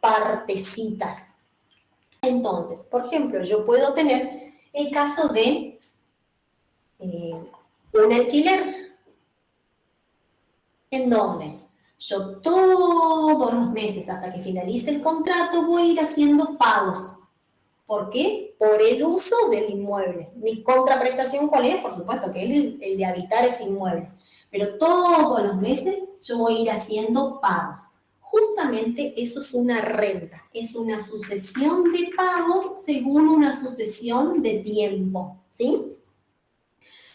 partecitas. Entonces, por ejemplo, yo puedo tener el caso de un alquiler, en donde yo todos los meses hasta que finalice el contrato voy a ir haciendo pagos. ¿Por qué? Por el uso del inmueble. Mi contraprestación, ¿cuál es? Por supuesto que el de habitar ese inmueble. Pero todos los meses yo voy a ir haciendo pagos. Justamente eso es una renta. Es una sucesión de pagos según una sucesión de tiempo, ¿sí?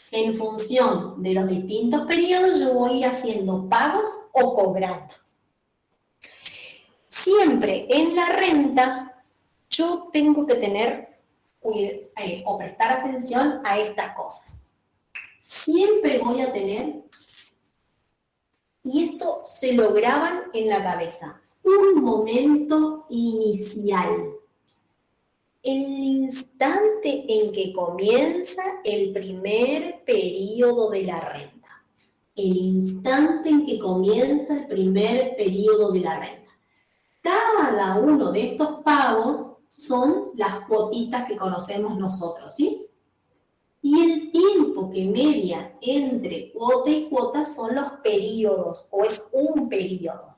En función de los distintos periodos yo voy a ir haciendo pagos o cobrando. Siempre en la renta yo tengo que tener o prestar atención a estas cosas. Siempre voy a tener, y esto se lo graban en la cabeza, un momento inicial. El instante en que comienza el primer periodo de la renta. El instante en que comienza el primer periodo de la renta. Cada uno de estos pagos son las cuotitas que conocemos nosotros, ¿sí? Y el tiempo que media entre cuota y cuota son los periodos, o es un periodo.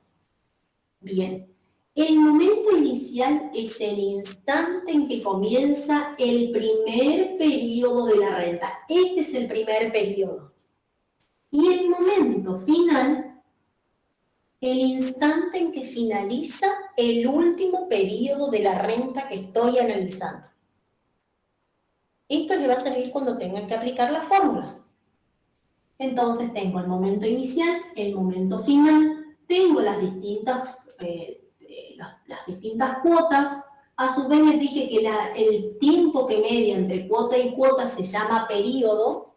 Bien. El momento inicial es el instante en que comienza el primer periodo de la renta. Este es el primer periodo. Y el momento final, el instante en que finaliza el último periodo de la renta que estoy analizando. Esto le va a servir cuando tengan que aplicar las fórmulas. Entonces tengo el momento inicial, el momento final, tengo las distintas cuotas. A su vez les dije que el tiempo que media entre cuota y cuota se llama periodo.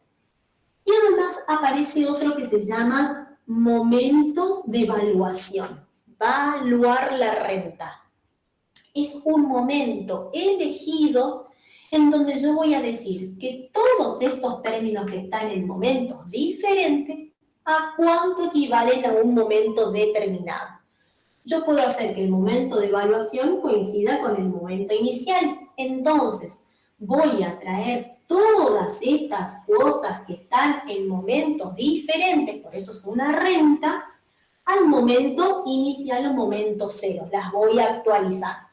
Y además aparece otro que se llama momento de evaluación. Valuar la renta. Es un momento elegido en donde yo voy a decir que todos estos términos que están en momentos diferentes, ¿a cuánto equivalen a un momento determinado? Yo puedo hacer que el momento de evaluación coincida con el momento inicial. Entonces, voy a traer todas estas cuotas que están en momentos diferentes, por eso es una renta, al momento inicial o momento cero. Las voy a actualizar.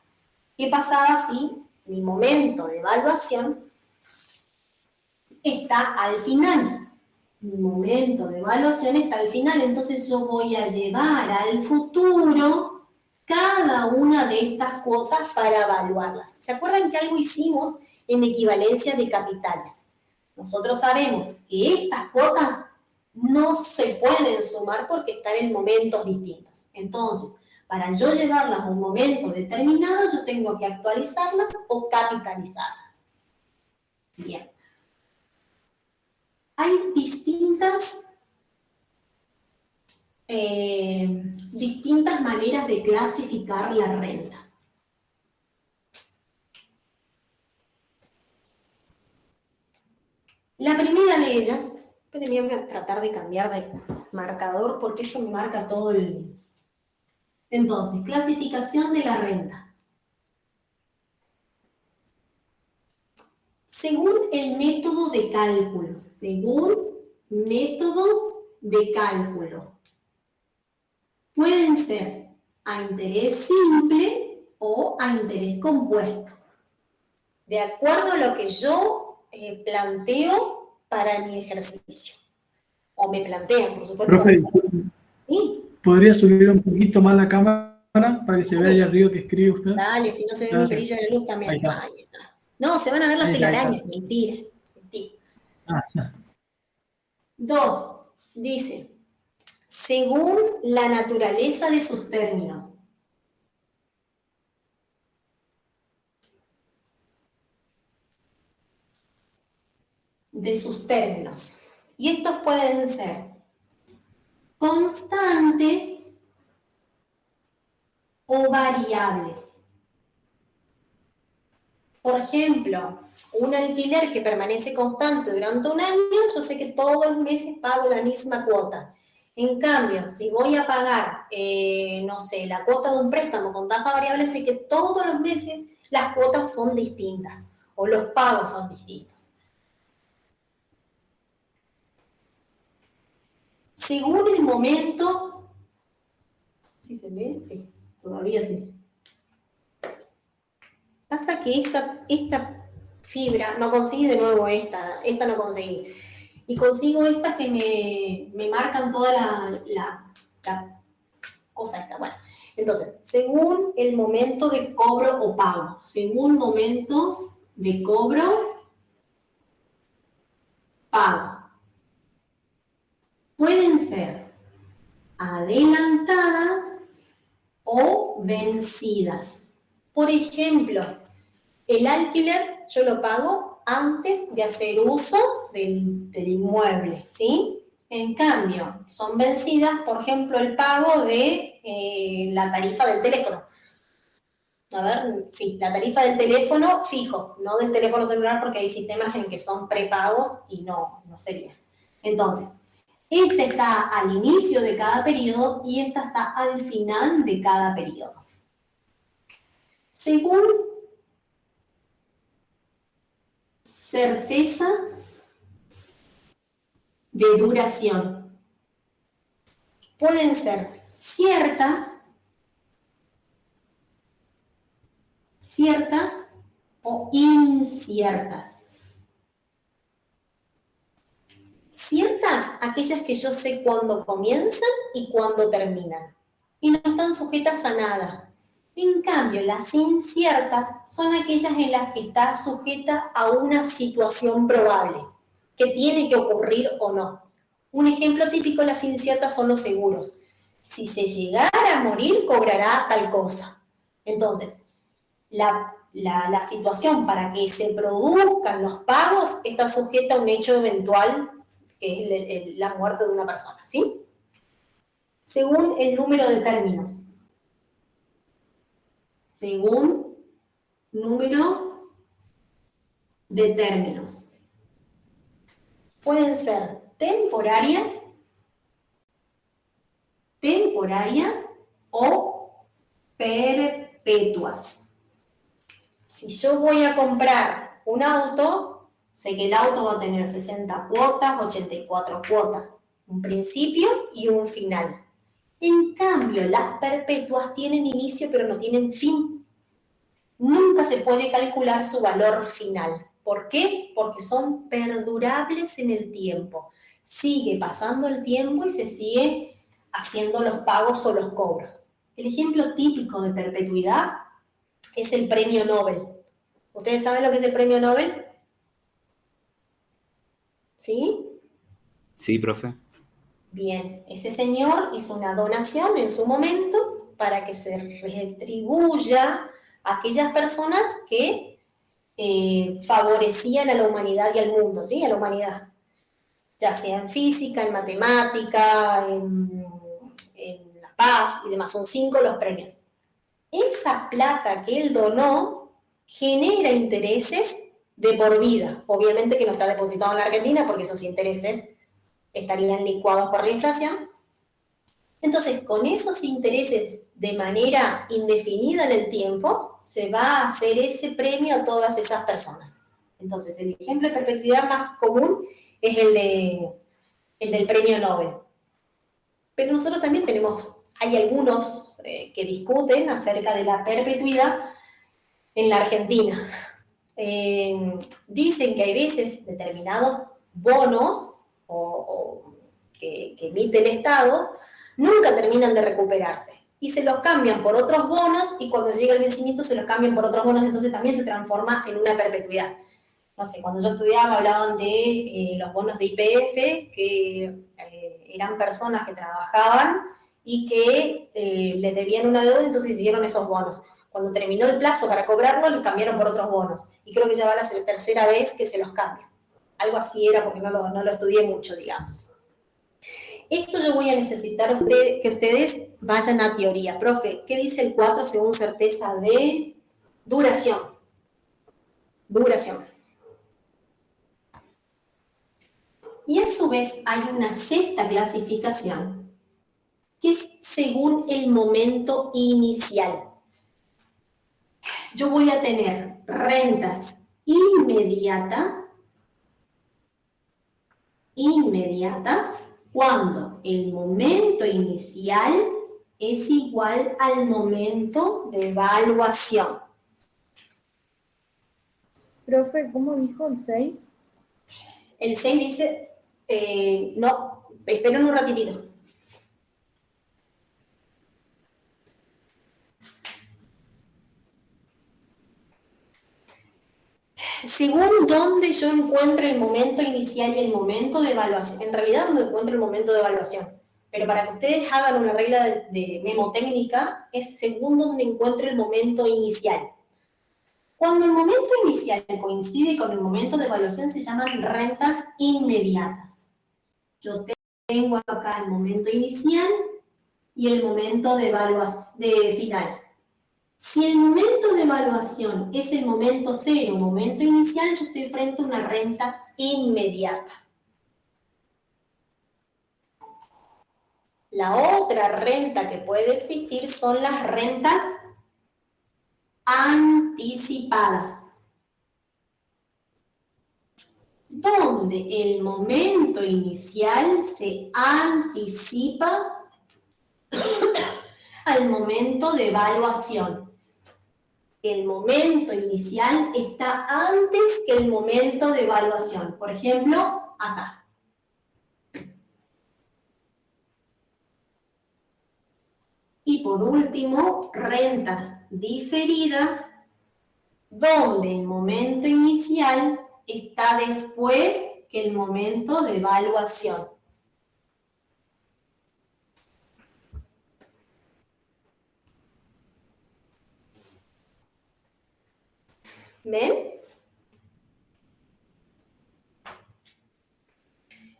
¿Qué pasaba si mi momento de evaluación está al final? Mi momento de evaluación está al final, entonces yo voy a llevar al futuro cada una de estas cuotas para evaluarlas. ¿Se acuerdan que algo hicimos en equivalencia de capitales? Nosotros sabemos que estas cuotas no se pueden sumar porque están en momentos distintos. Entonces, para yo llevarlas a un momento determinado, yo tengo que actualizarlas o capitalizarlas. Bien. Hay distintas maneras de clasificar la renta. La primera de ellas, voy a tratar de cambiar de marcador porque eso me marca todo el... Entonces, clasificación de la renta. Según el método de cálculo, pueden ser a interés simple o a interés compuesto, de acuerdo a lo que yo planteo para mi ejercicio. O me plantean, por supuesto. Profe, ¿Sí? ¿podría subir un poquito más la cámara para que se vea allá arriba que escribe usted? Dale, si no se ve mi brillo de luz también. Ahí está. No, se van a ver las telarañas. Mentira. Ah. 2. Dice, según la naturaleza de sus términos. Y estos pueden ser constantes o variables. Por ejemplo, un alquiler que permanece constante durante un año, yo sé que todos los meses pago la misma cuota. En cambio, si voy a pagar, no sé, la cuota de un préstamo con tasa variable, sé que todos los meses las cuotas son distintas o los pagos son distintos. Según el momento, ¿sí se ve? Sí, todavía sí. Pasa que esta fibra, no conseguí de nuevo esta no conseguí. Y consigo estas que me marcan toda la cosa esta. Bueno, entonces, según el momento de cobro o pago, según momento de cobro, pago. Pueden ser adelantadas o vencidas. Por ejemplo, el alquiler yo lo pago antes de hacer uso del inmueble, ¿sí? En cambio, son vencidas, por ejemplo, el pago de la tarifa del teléfono. A ver, sí, la tarifa del teléfono fijo, no del teléfono celular, porque hay sistemas en que son prepagos y no sería. Entonces, esta está al inicio de cada periodo y esta está al final de cada periodo. Según certeza de duración. Pueden ser ciertas o inciertas. Ciertas, aquellas que yo sé cuándo comienzan y cuándo terminan. Y no están sujetas a nada. En cambio, las inciertas son aquellas en las que está sujeta a una situación probable, que tiene que ocurrir o no. Un ejemplo típico de las inciertas son los seguros. Si se llegara a morir, cobrará tal cosa. Entonces, la situación para que se produzcan los pagos está sujeta a un hecho eventual, que es la muerte de una persona, ¿sí? Según el número de términos. Según número de términos. Pueden ser temporarias o perpetuas. Si yo voy a comprar un auto, sé que el auto va a tener 60 cuotas, 84 cuotas, un principio y un final. En cambio, las perpetuas tienen inicio pero no tienen fin. Nunca se puede calcular su valor final. ¿Por qué? Porque son perdurables en el tiempo. Sigue pasando el tiempo y se sigue haciendo los pagos o los cobros. El ejemplo típico de perpetuidad es el premio Nobel. ¿Ustedes saben lo que es el premio Nobel? ¿Sí? Sí, profe. Bien, ese señor hizo una donación en su momento para que se retribuya a aquellas personas que favorecían a la humanidad y al mundo, ¿sí? A la humanidad, ya sea en física, en matemática, en la paz y demás. Son 5 los premios. Esa plata que él donó genera intereses de por vida. Obviamente que no está depositado en la Argentina porque esos intereses estarían licuados por la inflación. Entonces, con esos intereses de manera indefinida en el tiempo, se va a hacer ese premio a todas esas personas. Entonces, el ejemplo de perpetuidad más común es el del premio Nobel. Pero nosotros también hay algunos que discuten acerca de la perpetuidad en la Argentina. Dicen que hay veces determinados bonos que emite el Estado nunca terminan de recuperarse y se los cambian por otros bonos y cuando llega el vencimiento se los cambian por otros bonos, entonces también se transforma en una perpetuidad. No sé, cuando yo estudiaba hablaban de los bonos de YPF, que eran personas que trabajaban y que les debían una deuda, entonces hicieron esos bonos. Cuando terminó el plazo para cobrarlo, los cambiaron por otros bonos. Y creo que ya va la tercera vez que se los cambian. Algo así era porque no lo estudié mucho, digamos. Esto yo voy a necesitar que ustedes vayan a teoría. Profe, ¿qué dice el 4 según certeza de duración? Duración. Y a su vez hay una sexta clasificación que es según el momento inicial. Yo voy a tener rentas inmediatas cuando el momento inicial es igual al momento de evaluación. Profe, ¿cómo dijo el 6? El 6 dice, no, esperen un ratitito. Según donde yo encuentre el momento inicial y el momento de evaluación, en realidad no encuentro el momento de evaluación, pero para que ustedes hagan una regla de memotécnica, es según donde encuentre el momento inicial. Cuando el momento inicial coincide con el momento de evaluación, se llaman rentas inmediatas. Yo tengo acá el momento inicial y el momento de evaluación final. Si el momento de evaluación es el momento cero, momento inicial, yo estoy frente a una renta inmediata. La otra renta que puede existir son las rentas anticipadas, donde el momento inicial se anticipa al momento de evaluación. El momento inicial está antes que el momento de evaluación. Por ejemplo, acá. Y por último, rentas diferidas, donde el momento inicial está después que el momento de evaluación. ¿Ven?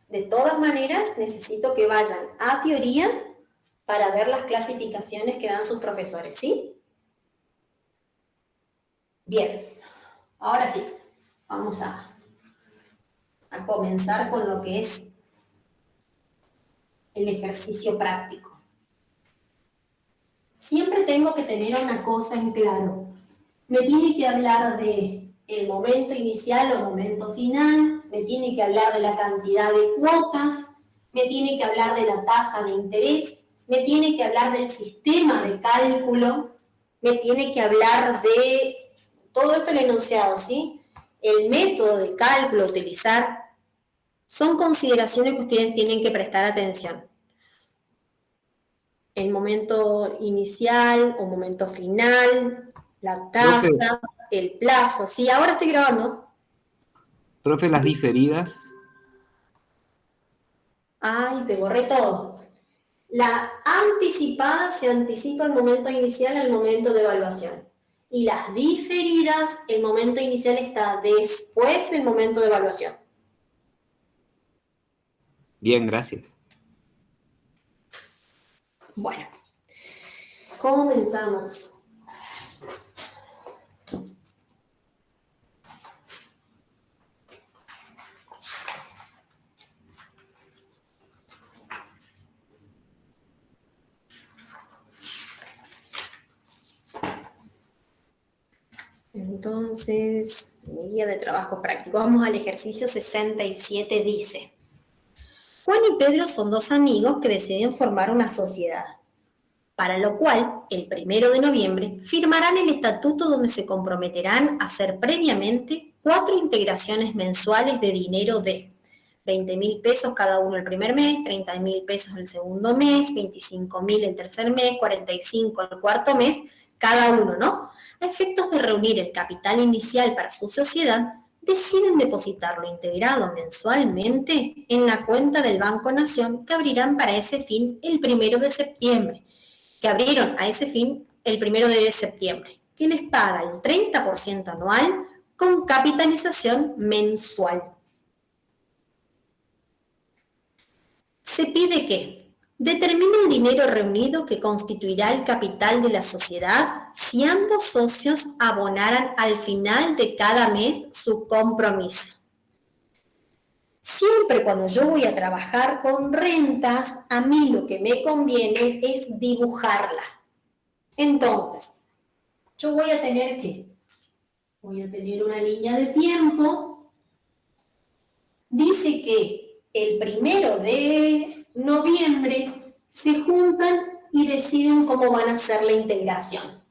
De todas maneras, necesito que vayan a teoría para ver las clasificaciones que dan sus profesores, ¿sí? Bien, ahora sí, vamos a comenzar con lo que es el ejercicio práctico. Siempre tengo que tener una cosa en claro. Me tiene que hablar de el momento inicial o momento final, me tiene que hablar de la cantidad de cuotas, me tiene que hablar de la tasa de interés, me tiene que hablar del sistema de cálculo, me tiene que hablar de todo esto el enunciado, ¿sí? El método de cálculo a utilizar son consideraciones que ustedes tienen que prestar atención. El momento inicial o momento final, la tasa, profe, el plazo. Sí, ahora estoy grabando. Profe, las diferidas. Ay, te borré todo. La anticipada se anticipa el momento inicial al momento de evaluación. Y las diferidas, el momento inicial está después del momento de evaluación. Bien, gracias. Bueno, comenzamos. Entonces, mi guía de trabajo práctico. Vamos al ejercicio 67, dice: Juan y Pedro son dos amigos que deciden formar una sociedad, para lo cual, el 1 de noviembre, firmarán el estatuto donde se comprometerán a hacer previamente 4 integraciones mensuales de dinero de 20.000 pesos cada uno el primer mes, 30.000 pesos el segundo mes, 25.000 el tercer mes, 45 el cuarto mes, cada uno, ¿no? A efectos de reunir el capital inicial para su sociedad, deciden depositarlo integrado mensualmente en la cuenta del Banco Nación que abrirán para ese fin el 1 de septiembre, que abrieron a ese fin el 1 de septiembre, que les paga el 30% anual con capitalización mensual. Se pide que determine el dinero reunido que constituirá el capital de la sociedad si ambos socios abonaran al final de cada mes su compromiso. Siempre cuando yo voy a trabajar con rentas, a mí lo que me conviene es dibujarla. Entonces, yo voy a tener ¿qué? Voy a tener una línea de tiempo. Dice que el 1 de noviembre se juntan y deciden cómo van a hacer la integración.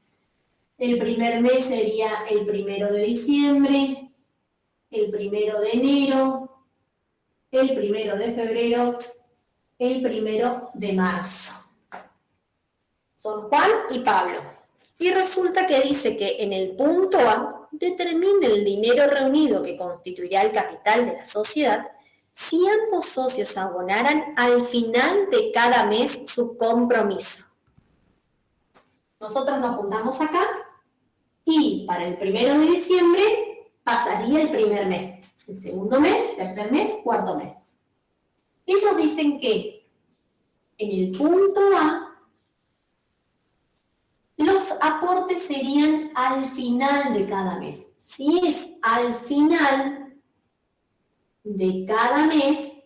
El primer mes sería el 1 de diciembre, el 1 de enero, el 1 de febrero, el 1 de marzo. Son Juan y Pablo. Y resulta que dice que en el punto A determina el dinero reunido que constituirá el capital de la sociedad si ambos socios abonaran al final de cada mes su compromiso. Nosotros nos juntamos acá y para el 1 de diciembre pasaría el primer mes, el segundo mes, tercer mes, cuarto mes. Ellos dicen que en el punto A los aportes serían al final de cada mes. Si es al final de cada mes,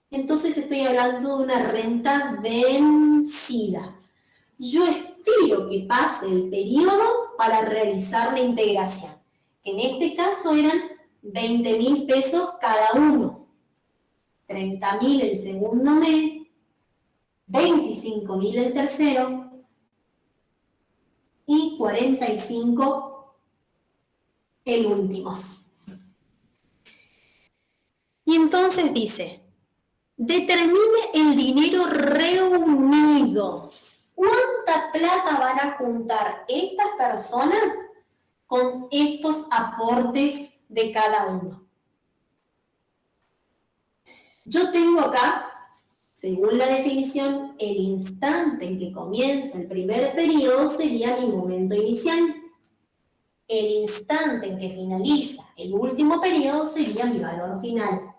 entonces estoy hablando de una renta vencida. Yo espero que pase el periodo para realizar la integración. En este caso eran 20.000 pesos cada uno. 30.000 el segundo mes, 25.000 el tercero, y 45 el último. Y entonces dice, determine el dinero reunido. ¿Cuánta plata van a juntar estas personas con estos aportes de cada uno? Yo tengo acá, según la definición, el instante en que comienza el primer periodo sería mi momento inicial. El instante en que finaliza el último periodo sería mi valor final.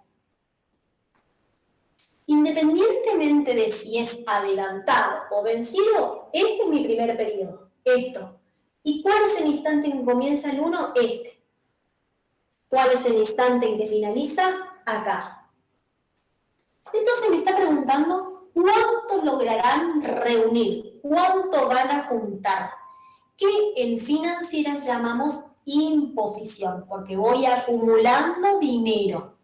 Independientemente de si es adelantado o vencido, este es mi primer periodo, esto. ¿Y cuál es el instante en que comienza el 1? Este. ¿Cuál es el instante en que finaliza? Acá. Entonces me está preguntando, ¿cuánto lograrán reunir? ¿Cuánto van a juntar? Que en financieras llamamos imposición, porque voy acumulando dinero.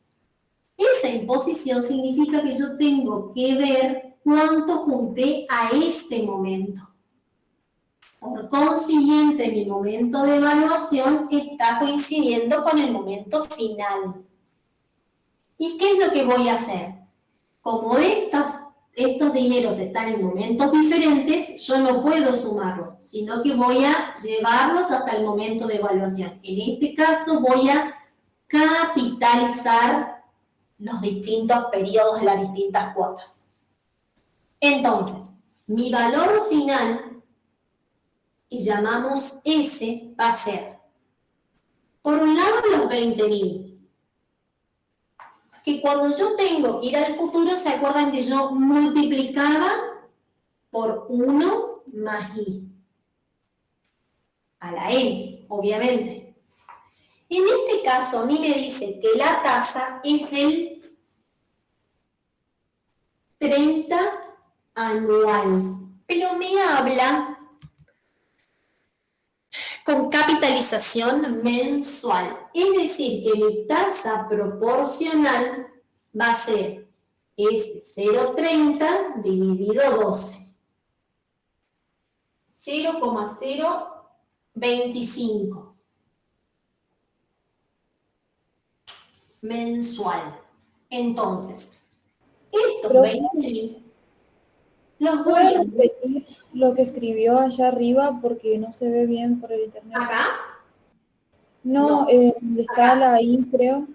Esa imposición significa que yo tengo que ver cuánto junté a este momento. Por consiguiente, mi momento de evaluación está coincidiendo con el momento final. ¿Y qué es lo que voy a hacer? Como estos dineros están en momentos diferentes, yo no puedo sumarlos, sino que voy a llevarlos hasta el momento de evaluación. En este caso voy a capitalizar los distintos periodos, las distintas cuotas. Entonces, mi valor final, que llamamos S, va a ser, por un lado, los 20.000. Que cuando yo tengo que ir al futuro, ¿se acuerdan que yo multiplicaba por 1 más I? A la N, obviamente. En este caso, a mí me dice que la tasa es del 30 anual, pero me habla con capitalización mensual. Es decir, que mi tasa proporcional va a ser S030 dividido 12. 0,025 mensual. Entonces, estos 20.000 los voy ¿Puede a... repetir lo que escribió allá arriba porque no se ve bien por el internet? ¿Acá? No, No. donde está Acá. la I, creo.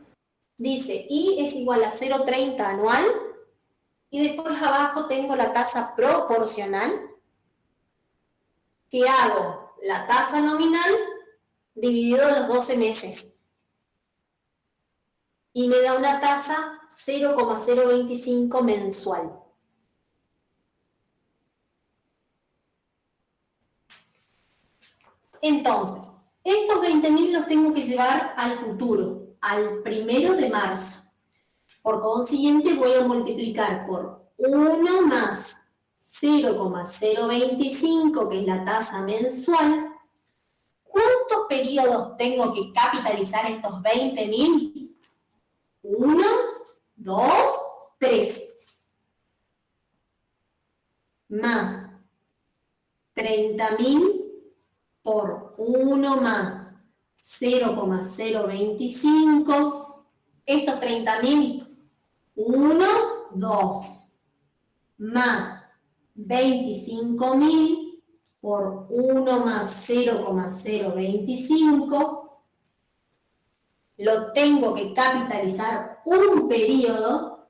Dice, I es igual a 0,30 anual, y después abajo tengo la tasa proporcional, que hago la tasa nominal dividido los 12 meses. Y me da una tasa 0,025 mensual. Entonces, estos 20.000 los tengo que llevar al futuro, al 1 de marzo. Por consiguiente, voy a multiplicar por 1 más 0,025, que es la tasa mensual. ¿Cuántos periodos tengo que capitalizar estos 20.000? 1, 2, 3. Más 30.000 por 1 más 0,025. Estos 30.000, 1, 2. Más 25.000 por 1 más 0,025. Lo tengo que capitalizar un periodo.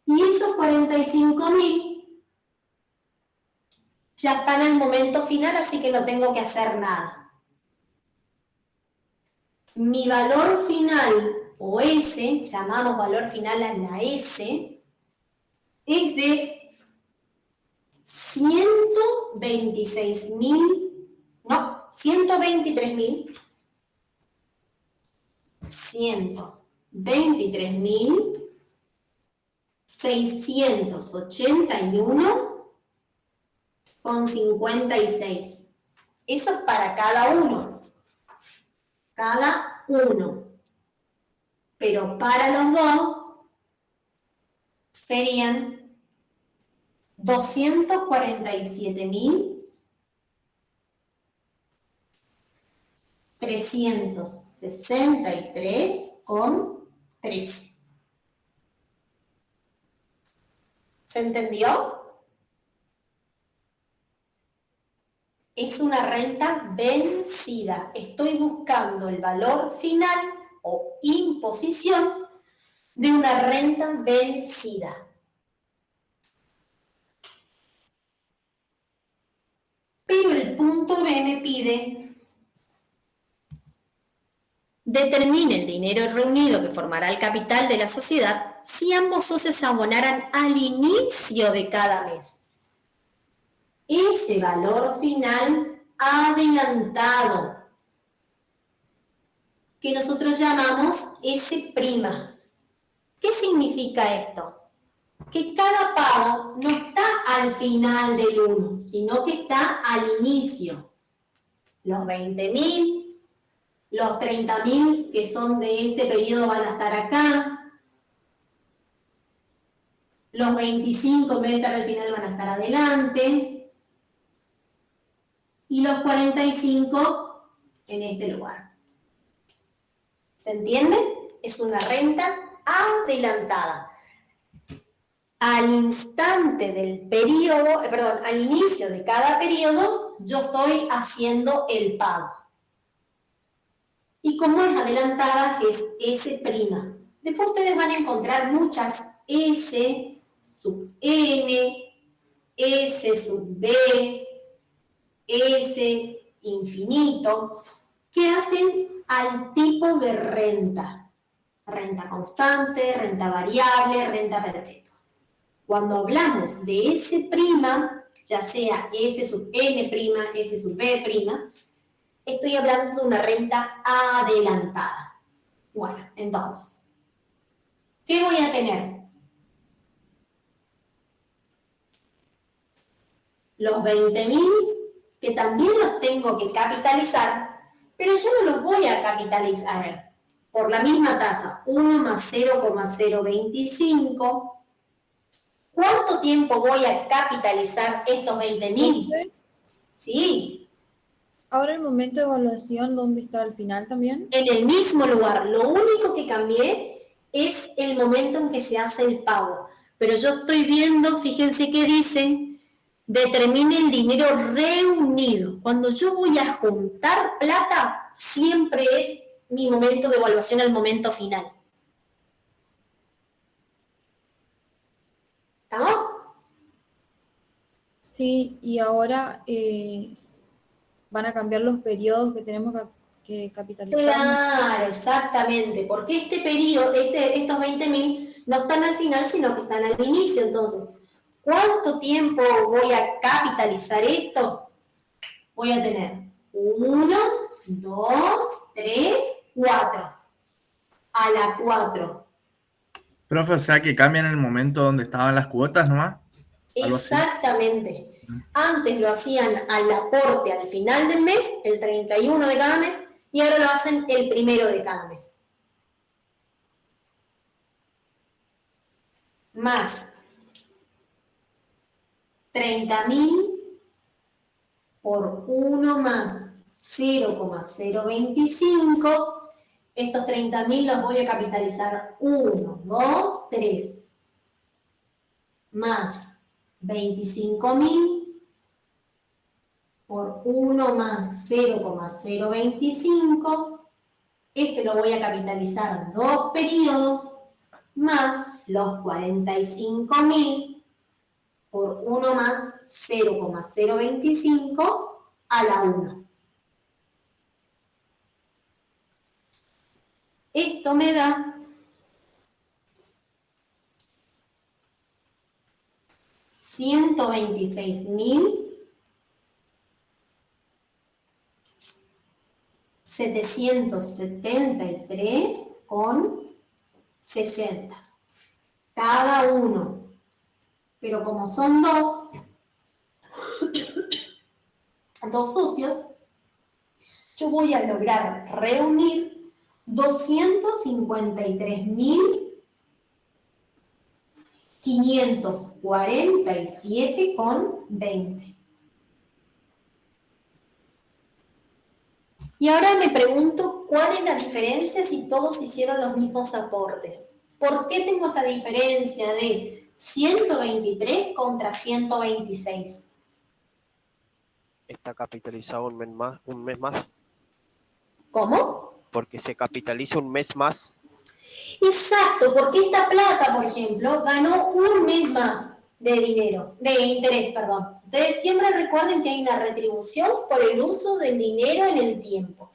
Y esos 45.000 ya están en el momento final, así que no tengo que hacer nada. Mi valor final, o S, llamamos valor final a la S, es de 123.681,56. Eso es para cada uno. Cada uno. Pero para los dos serían 247.363,3. ¿Se entendió? Es una renta vencida. Estoy buscando el valor final o imposición de una renta vencida. Pero el punto B me pide: determine el dinero reunido que formará el capital de la sociedad si ambos socios abonaran al inicio de cada mes ese valor final adelantado, que nosotros llamamos S'. ¿Qué significa esto? Que cada pago no está al final del 1, sino que está al inicio. Los 20.000, los 30.000 que son de este periodo van a estar acá. Los 25 en vez de estar al final van a estar adelante. Y los 45 en este lugar. ¿Se entiende? Es una renta adelantada. Al instante del periodo, al inicio de cada periodo, yo estoy haciendo el pago. Y como es adelantada, es S'. Después ustedes van a encontrar muchas S sub N, S sub B, S infinito, que hacen al tipo de renta. Renta constante, renta variable, renta perpetua. Cuando hablamos de S', ya sea S sub N', S sub B', estoy hablando de una renta adelantada. Bueno, entonces, ¿qué voy a tener? Los 20.000, que también los tengo que capitalizar, pero yo no los voy a capitalizar por la misma tasa, 1 más 0,025. ¿Cuánto tiempo voy a capitalizar estos 20.000? Sí. Ahora el momento de evaluación, ¿dónde está al final también? En el mismo lugar. Lo único que cambié es el momento en que se hace el pago. Pero yo estoy viendo, fíjense que dice: determine el dinero reunido. Cuando yo voy a juntar plata, siempre es mi momento de evaluación al momento final. ¿Estamos? Sí, y ahora van a cambiar los periodos que tenemos que capitalizar. Claro, exactamente, porque este periodo, estos 20.000 no están al final, sino que están al inicio. Entonces, ¿cuánto tiempo voy a capitalizar esto? Voy a tener 1, 2, 3, 4. A la 4 Profe, o sea que cambian el momento donde estaban las cuotas nomás. Algo así. Exactamente. Antes lo hacían al aporte al final del mes, el 31 de cada mes, y ahora lo hacen el 1 de cada mes. Más 30.000 por 1 más 0,025. Estos 30.000 los voy a capitalizar 1, 2, 3. Más 25.000 por 1 más 0,025. Este lo voy a capitalizar 2 periodos, más los 45.000 por 1 más 0,025 a la 1. Esto me da 126.773,60 cada uno. Pero como son dos socios, yo voy a lograr reunir 253.547,20. Y ahora me pregunto cuál es la diferencia si todos hicieron los mismos aportes. ¿Por qué tengo esta diferencia de 123 contra 126? Está capitalizado un mes más, ¿Cómo? porque se capitaliza un mes más. Exacto, porque esta plata, por ejemplo, ganó un mes más de dinero, de interés, perdón. Ustedes siempre recuerden que hay una retribución por el uso del dinero en el tiempo.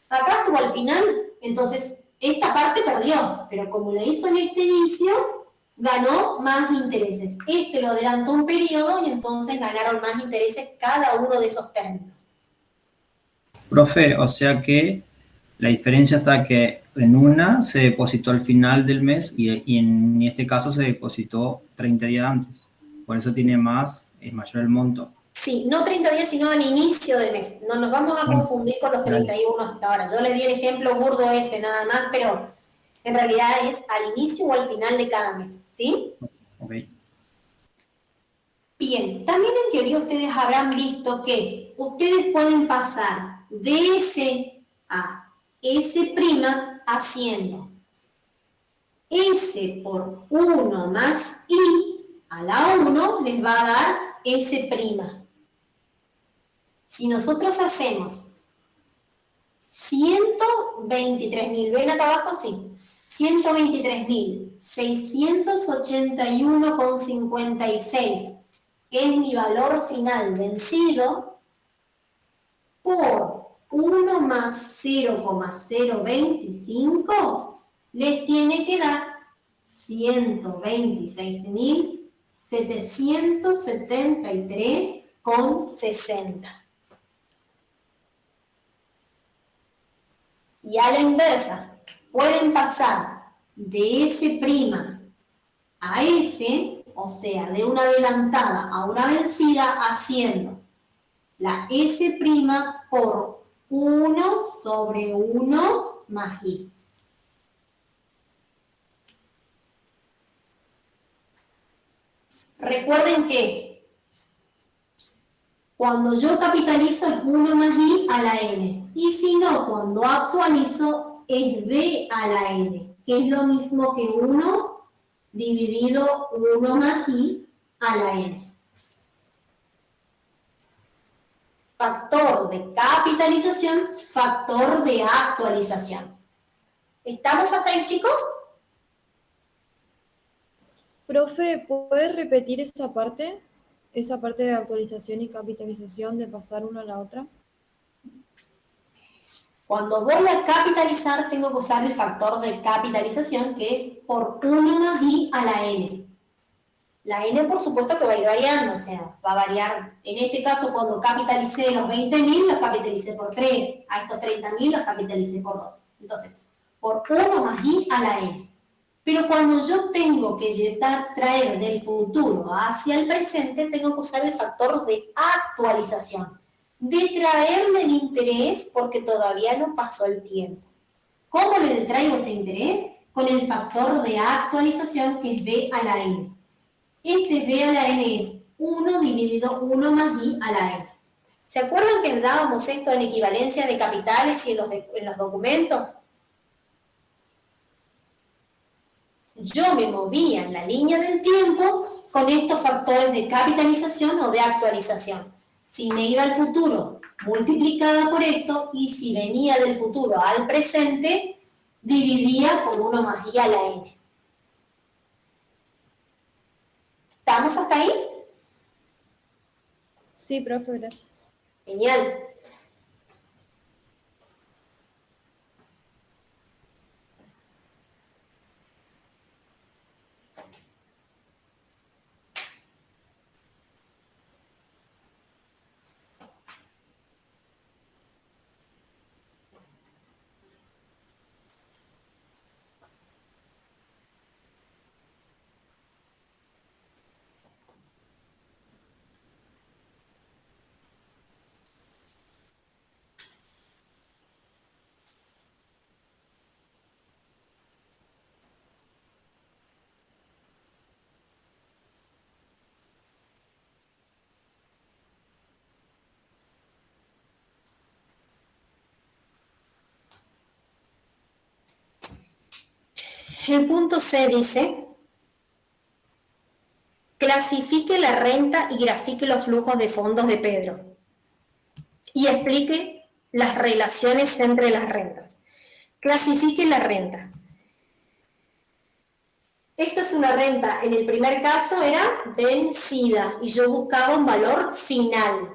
Acá estuvo al final, entonces esta parte perdió, pero como lo hizo en este inicio, ganó más intereses. Este lo adelantó un periodo y entonces ganaron más intereses cada uno de esos términos. Profe, o sea que la diferencia está que en una se depositó al final del mes y en este caso se depositó 30 días antes. Por eso tiene más, es mayor el monto. Sí, no 30 días, sino al inicio del mes. No nos vamos a confundir con los 31 hasta ahora. Yo les di el ejemplo burdo ese nada más, pero en realidad es al inicio o al final de cada mes, ¿sí? Ok. Bien, también en teoría ustedes habrán visto que ustedes pueden pasar de S a S' haciendo S por 1 más I a la 1 les va a dar S'. Si nosotros hacemos 123.000, ¿ven acá abajo? Sí. 123.681,56 es mi valor final vencido por 1 más 0,025 les tiene que dar 126.773,60. Y a la inversa, pueden pasar de S' a S, o sea, de una adelantada a una vencida, haciendo la S' por 1 sobre 1 más I. Recuerden que cuando yo capitalizo es 1 más I a la N. Y si no, cuando actualizo es B a la N, que es lo mismo que 1 dividido 1 más I a la N. Factor de capitalización, factor de actualización. ¿Estamos hasta ahí, chicos? Profe, ¿puedes repetir esa parte? Esa parte de actualización y capitalización, de pasar una a la otra. Cuando voy a capitalizar, tengo que usar el factor de capitalización, que es por 1 más I a la N. La N, por supuesto, que va a ir variando, o sea, va a variar. En este caso, cuando capitalicé los 20.000, los capitalicé por 3. A estos 30.000 los capitalicé por 2. Entonces, por 1 más I a la N. Pero cuando yo tengo que traer del futuro hacia el presente, tengo que usar el factor de actualización, de traerle el interés porque todavía no pasó el tiempo. ¿Cómo le traigo ese interés? Con el factor de actualización que es B a la N. Este B a la N es 1 dividido 1 más I a la N. ¿Se acuerdan que dábamos esto en equivalencia de capitales y en los documentos? Yo me movía en la línea del tiempo con estos factores de capitalización o de actualización. Si me iba al futuro, multiplicaba por esto, y si venía del futuro al presente, dividía por 1 más I a la N. ¿Estamos hasta ahí? Sí, profe, gracias. Genial. El punto C dice, clasifique la renta y grafique los flujos de fondos de Pedro y explique las relaciones entre las rentas. Clasifique la renta. Esta es una renta, en el primer caso era vencida y yo buscaba un valor final.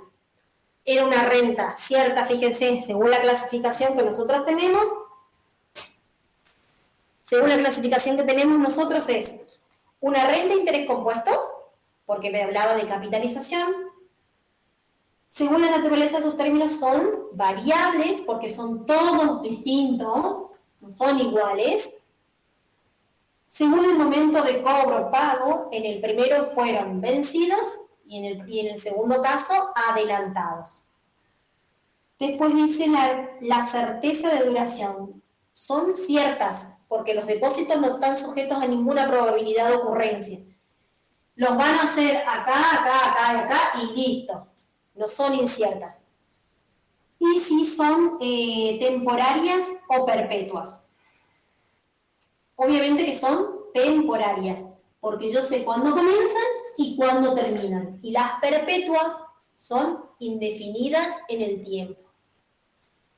Era una renta cierta, fíjense, según la clasificación que nosotros tenemos. Según la clasificación que tenemos nosotros es una renta de interés compuesto, porque me hablaba de capitalización. Según la naturaleza de sus términos son variables, porque son todos distintos, no son iguales. Según el momento de cobro o pago, en el primero fueron vencidos y en el segundo caso adelantados. Después dice la certeza de duración. Son ciertas, porque los depósitos no están sujetos a ninguna probabilidad de ocurrencia. Los van a hacer acá, acá, acá y acá y listo. No son inciertas. Y si son temporarias o perpetuas. Obviamente que son temporarias, porque yo sé cuándo comienzan y cuándo terminan. Y las perpetuas son indefinidas en el tiempo.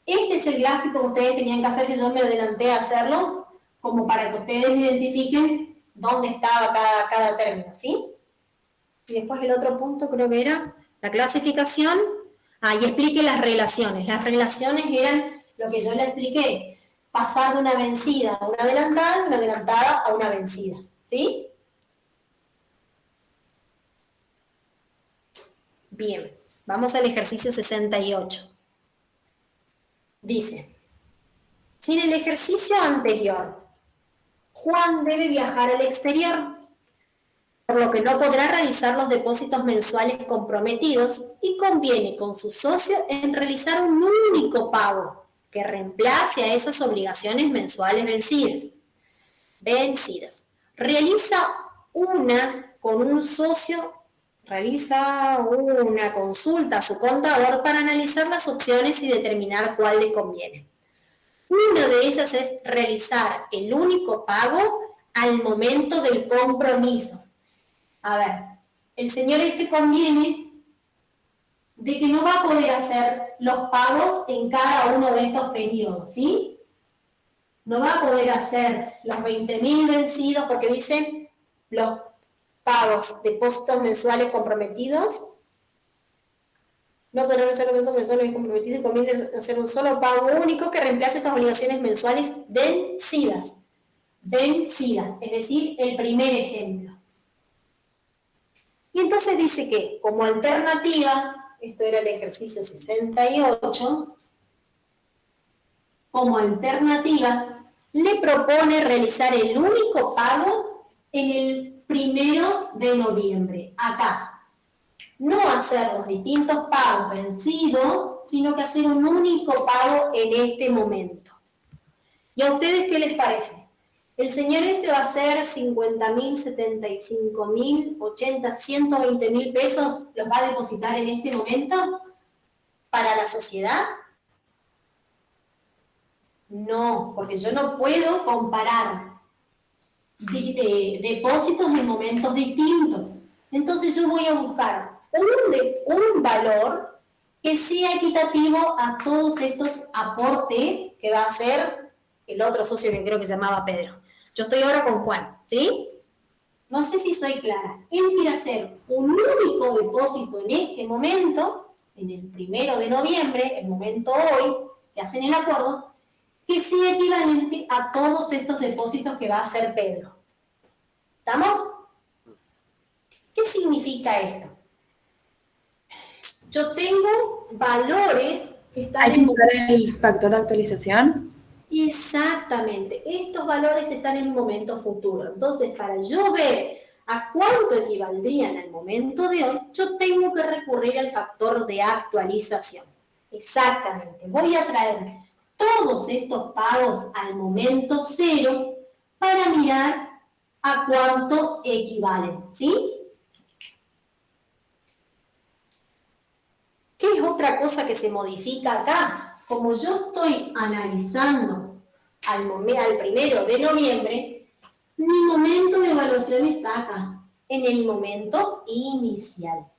Este es el gráfico que ustedes tenían que hacer, que yo me adelanté a hacerlo, como para que ustedes identifiquen dónde estaba cada término, ¿sí? Y después el otro punto creo que era la clasificación. Y explique las relaciones. Las relaciones eran lo que yo le expliqué, pasar de una vencida a una adelantada, de una adelantada a una vencida, ¿sí? Bien, vamos al ejercicio 68. Dice, si en el ejercicio anterior Juan debe viajar al exterior, por lo que no podrá realizar los depósitos mensuales comprometidos y conviene con su socio en realizar un único pago que reemplace a esas obligaciones mensuales vencidas. Realiza una consulta a su contador para analizar las opciones y determinar cuál le conviene. Una de ellas es realizar el único pago al momento del compromiso. A ver, el señor conviene de que no va a poder hacer los pagos en cada uno de estos periodos, ¿sí? No va a poder hacer los 20.000 vencidos porque dicen los pagos, depósitos mensuales comprometidos. No podrán hacer los depósitos mensuales comprometidos y conviene hacer un solo pago único que reemplace estas obligaciones mensuales vencidas. Es decir, el primer ejemplo. Y entonces dice que, como alternativa, esto era el ejercicio 68, como alternativa, le propone realizar el único pago en el 1 de noviembre, acá. No hacer los distintos pagos vencidos, sino que hacer un único pago en este momento. ¿Y a ustedes qué les parece? El señor va a hacer 50.000, 75.000, 80, 120.000 pesos, ¿los va a depositar en este momento para la sociedad? No, porque yo no puedo comparar depósitos en momentos distintos. Entonces yo voy a buscar un valor que sea equitativo a todos estos aportes que va a hacer el otro socio que creo que se llamaba Pedro. Yo estoy ahora con Juan, ¿sí? No sé si soy clara. Él quiere hacer un único depósito en este momento, en el 1 de noviembre, el momento hoy, que hacen el acuerdo, que sea equivalente a todos estos depósitos que va a hacer Pedro. ¿Estamos? ¿Qué significa esto? Yo tengo valores que están ¿Hay que buscar el factor de actualización? Exactamente. Estos valores están en un momento futuro. Entonces, para yo ver a cuánto equivaldrían al momento de hoy, yo tengo que recurrir al factor de actualización. Exactamente. Voy a traer todos estos pagos al momento cero para mirar a cuánto equivalen, ¿sí? ¿Qué es otra cosa que se modifica acá? Como yo estoy analizando al 1 de noviembre, mi momento de evaluación está acá, en el momento inicial.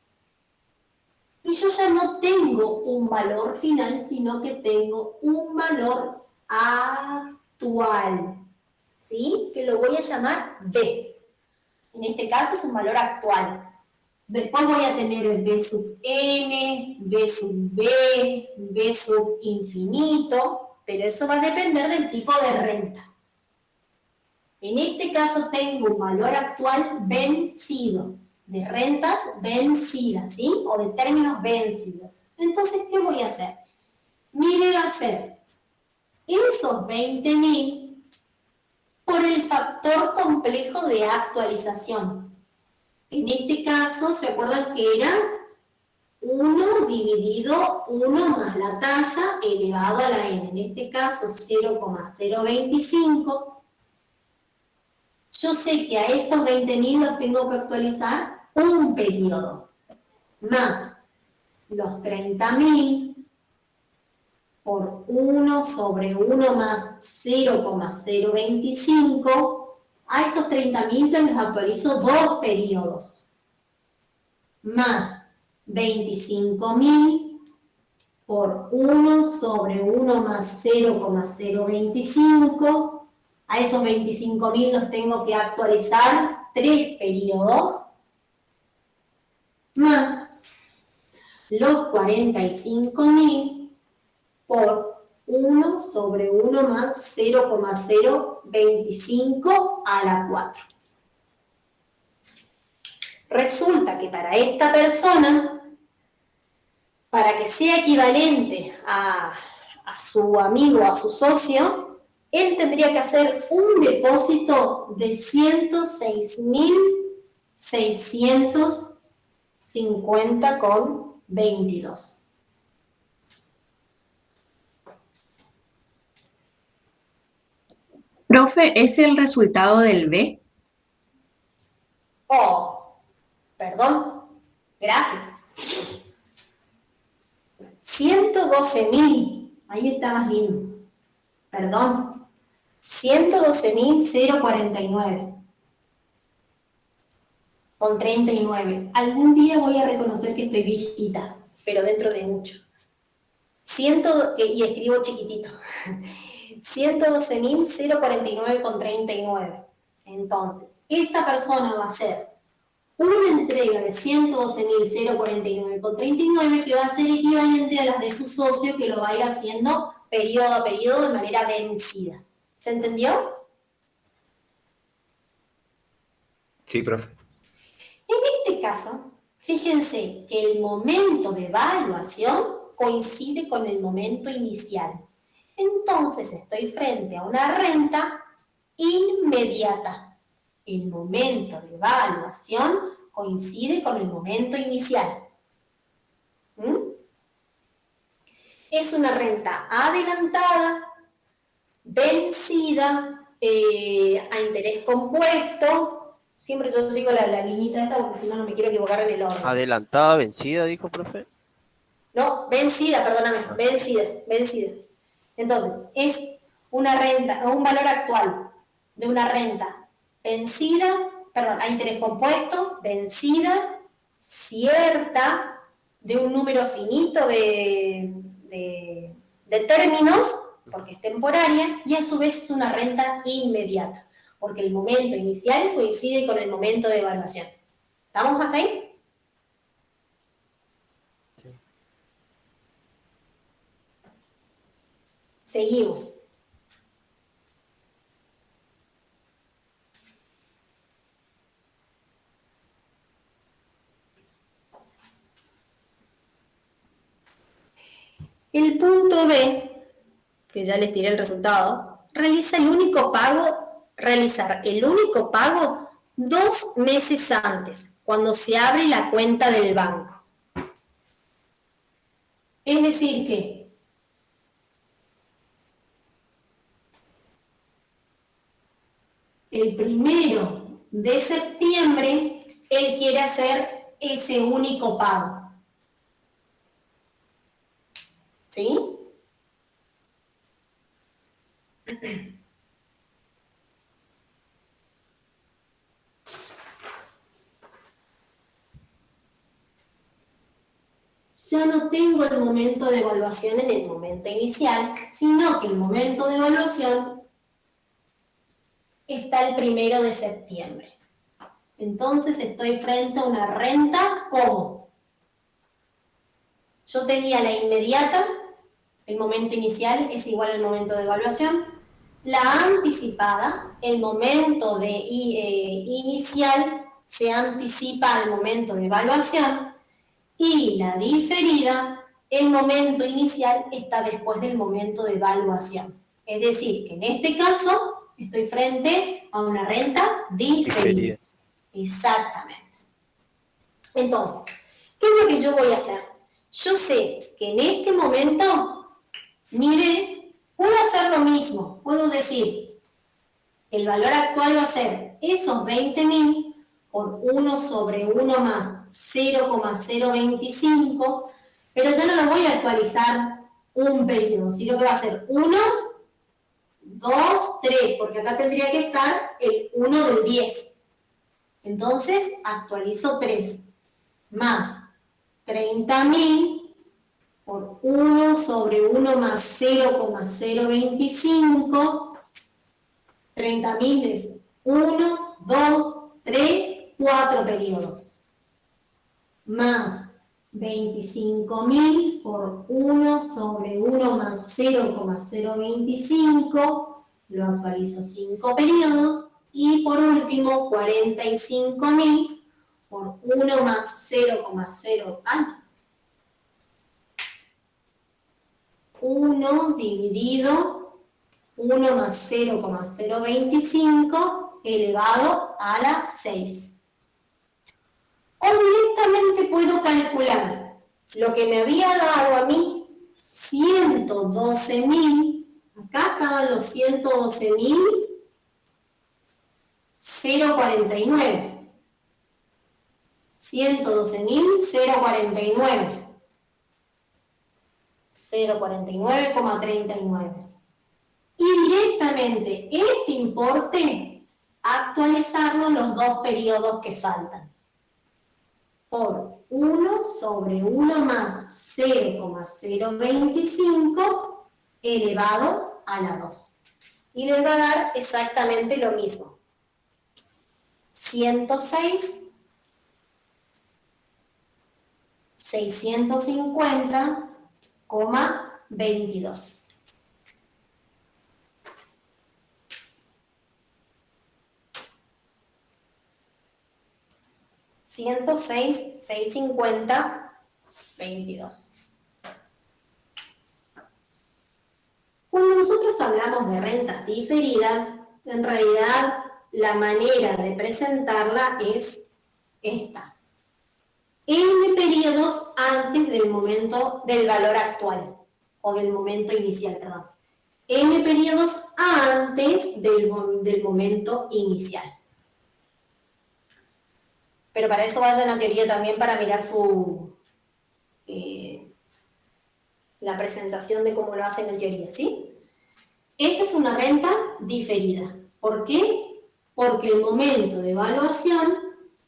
Y yo ya no tengo un valor final, sino que tengo un valor actual, ¿sí? Que lo voy a llamar B. En este caso es un valor actual. Después voy a tener el B sub n, B sub b, B sub infinito, pero eso va a depender del tipo de renta. En este caso tengo un valor actual vencido, de rentas vencidas, ¿sí? O de términos vencidos. Entonces, ¿qué voy a hacer? Mi B va a ser esos 20.000 por el factor complejo de actualización. En este caso, ¿se acuerdan que era 1 dividido 1 más la tasa elevado a la n? En este caso, 0,025. Yo sé que a estos 20.000 los tengo que actualizar un periodo, más los 30.000 por 1 sobre 1 más 0,025. A estos 30.000 ya los actualizo 2 periodos, más 25.000 por 1 sobre 1 más 0,025. A esos 25.000 los tengo que actualizar 3 periodos, más los 45.000 por 1 sobre 1 más 0,025 a la 4. Resulta que para esta persona, para que sea equivalente a su amigo, a su socio, él tendría que hacer un depósito de 106.650,22. Profe, ¿es el resultado del B? Oh, perdón, gracias. 112.000, ahí está más lindo. Perdón, 112.049 con 39. Algún día voy a reconocer que estoy viejita, pero dentro de mucho. Y escribo chiquitito. 112.049 con 39. Entonces, esta persona va a hacer una entrega de 112.049 con 39 que va a ser equivalente a las de su socio, que lo va a ir haciendo periodo a periodo de manera vencida. ¿Se entendió? Sí, profe. En este caso, fíjense que el momento de evaluación coincide con el momento inicial. Entonces estoy frente a una renta inmediata. El momento de evaluación coincide con el momento inicial. ¿Mm? Es una renta adelantada, vencida, a interés compuesto. Siempre yo sigo la liñita esta porque si no, no me quiero equivocar en el orden. Adelantada, vencida, dijo, profe. No, vencida, perdóname, vencida. Entonces, es una renta, un valor actual de una renta vencida, perdón, a interés compuesto, vencida, cierta, de un número finito de términos, porque es temporaria, y a su vez es una renta inmediata, porque el momento inicial coincide con el momento de evaluación. ¿Estamos hasta ahí? Seguimos. El punto B, que ya les tiré el resultado, realizar el único pago 2 meses antes, cuando se abre la cuenta del banco. Es decir que el 1 de septiembre, él quiere hacer ese único pago. ¿Sí? Ya no tengo el momento de evaluación en el momento inicial, sino que el momento de evaluación está el 1 de septiembre. Entonces estoy frente a una renta como yo tenía la inmediata, el momento inicial es igual al momento de evaluación, la anticipada, el momento inicial se anticipa al momento de evaluación, y la diferida, el momento inicial está después del momento de evaluación. Es decir, que en este caso estoy frente a una renta diferida. Exactamente. Entonces, ¿qué es lo que yo voy a hacer? Yo sé que en este momento, mire, puedo hacer lo mismo. Puedo decir, el valor actual va a ser esos 20.000 por 1 sobre 1 más 0,025, pero ya no lo voy a actualizar un periodo, sino que va a ser 1, 2, 3, porque acá tendría que estar el 1 del 10. Entonces, actualizo 3, más 30.000 por 1 sobre 1 más 0,025. 30.000 es 1, 2, 3, 4 periodos. Más 25.000 por 1 sobre 1 más 0,025. Lo actualizo 5 periodos. Y por último, 45.000 por 1 más 0,0. 1 dividido 1 más 0,025 elevado a la 6. O directamente puedo calcular lo que me había dado a mí, 112.000. Acá estaban los 112.049. 112.049. 0,49,39. Y directamente este importe, actualizarlo en los 2 periodos que faltan. Por 1 sobre 1 más 0,025 elevado a la 2. Y les va a dar exactamente lo mismo. 106.650,22. 106.650,22. Cuando hablamos de rentas diferidas, en realidad la manera de presentarla es esta. N periodos antes del momento del valor actual, o del momento inicial, perdón. N periodos antes del momento inicial. Pero para eso vayan a teoría también para mirar la presentación de cómo lo hacen en teoría, ¿sí? Esta es una renta diferida. ¿Por qué? Porque el momento de evaluación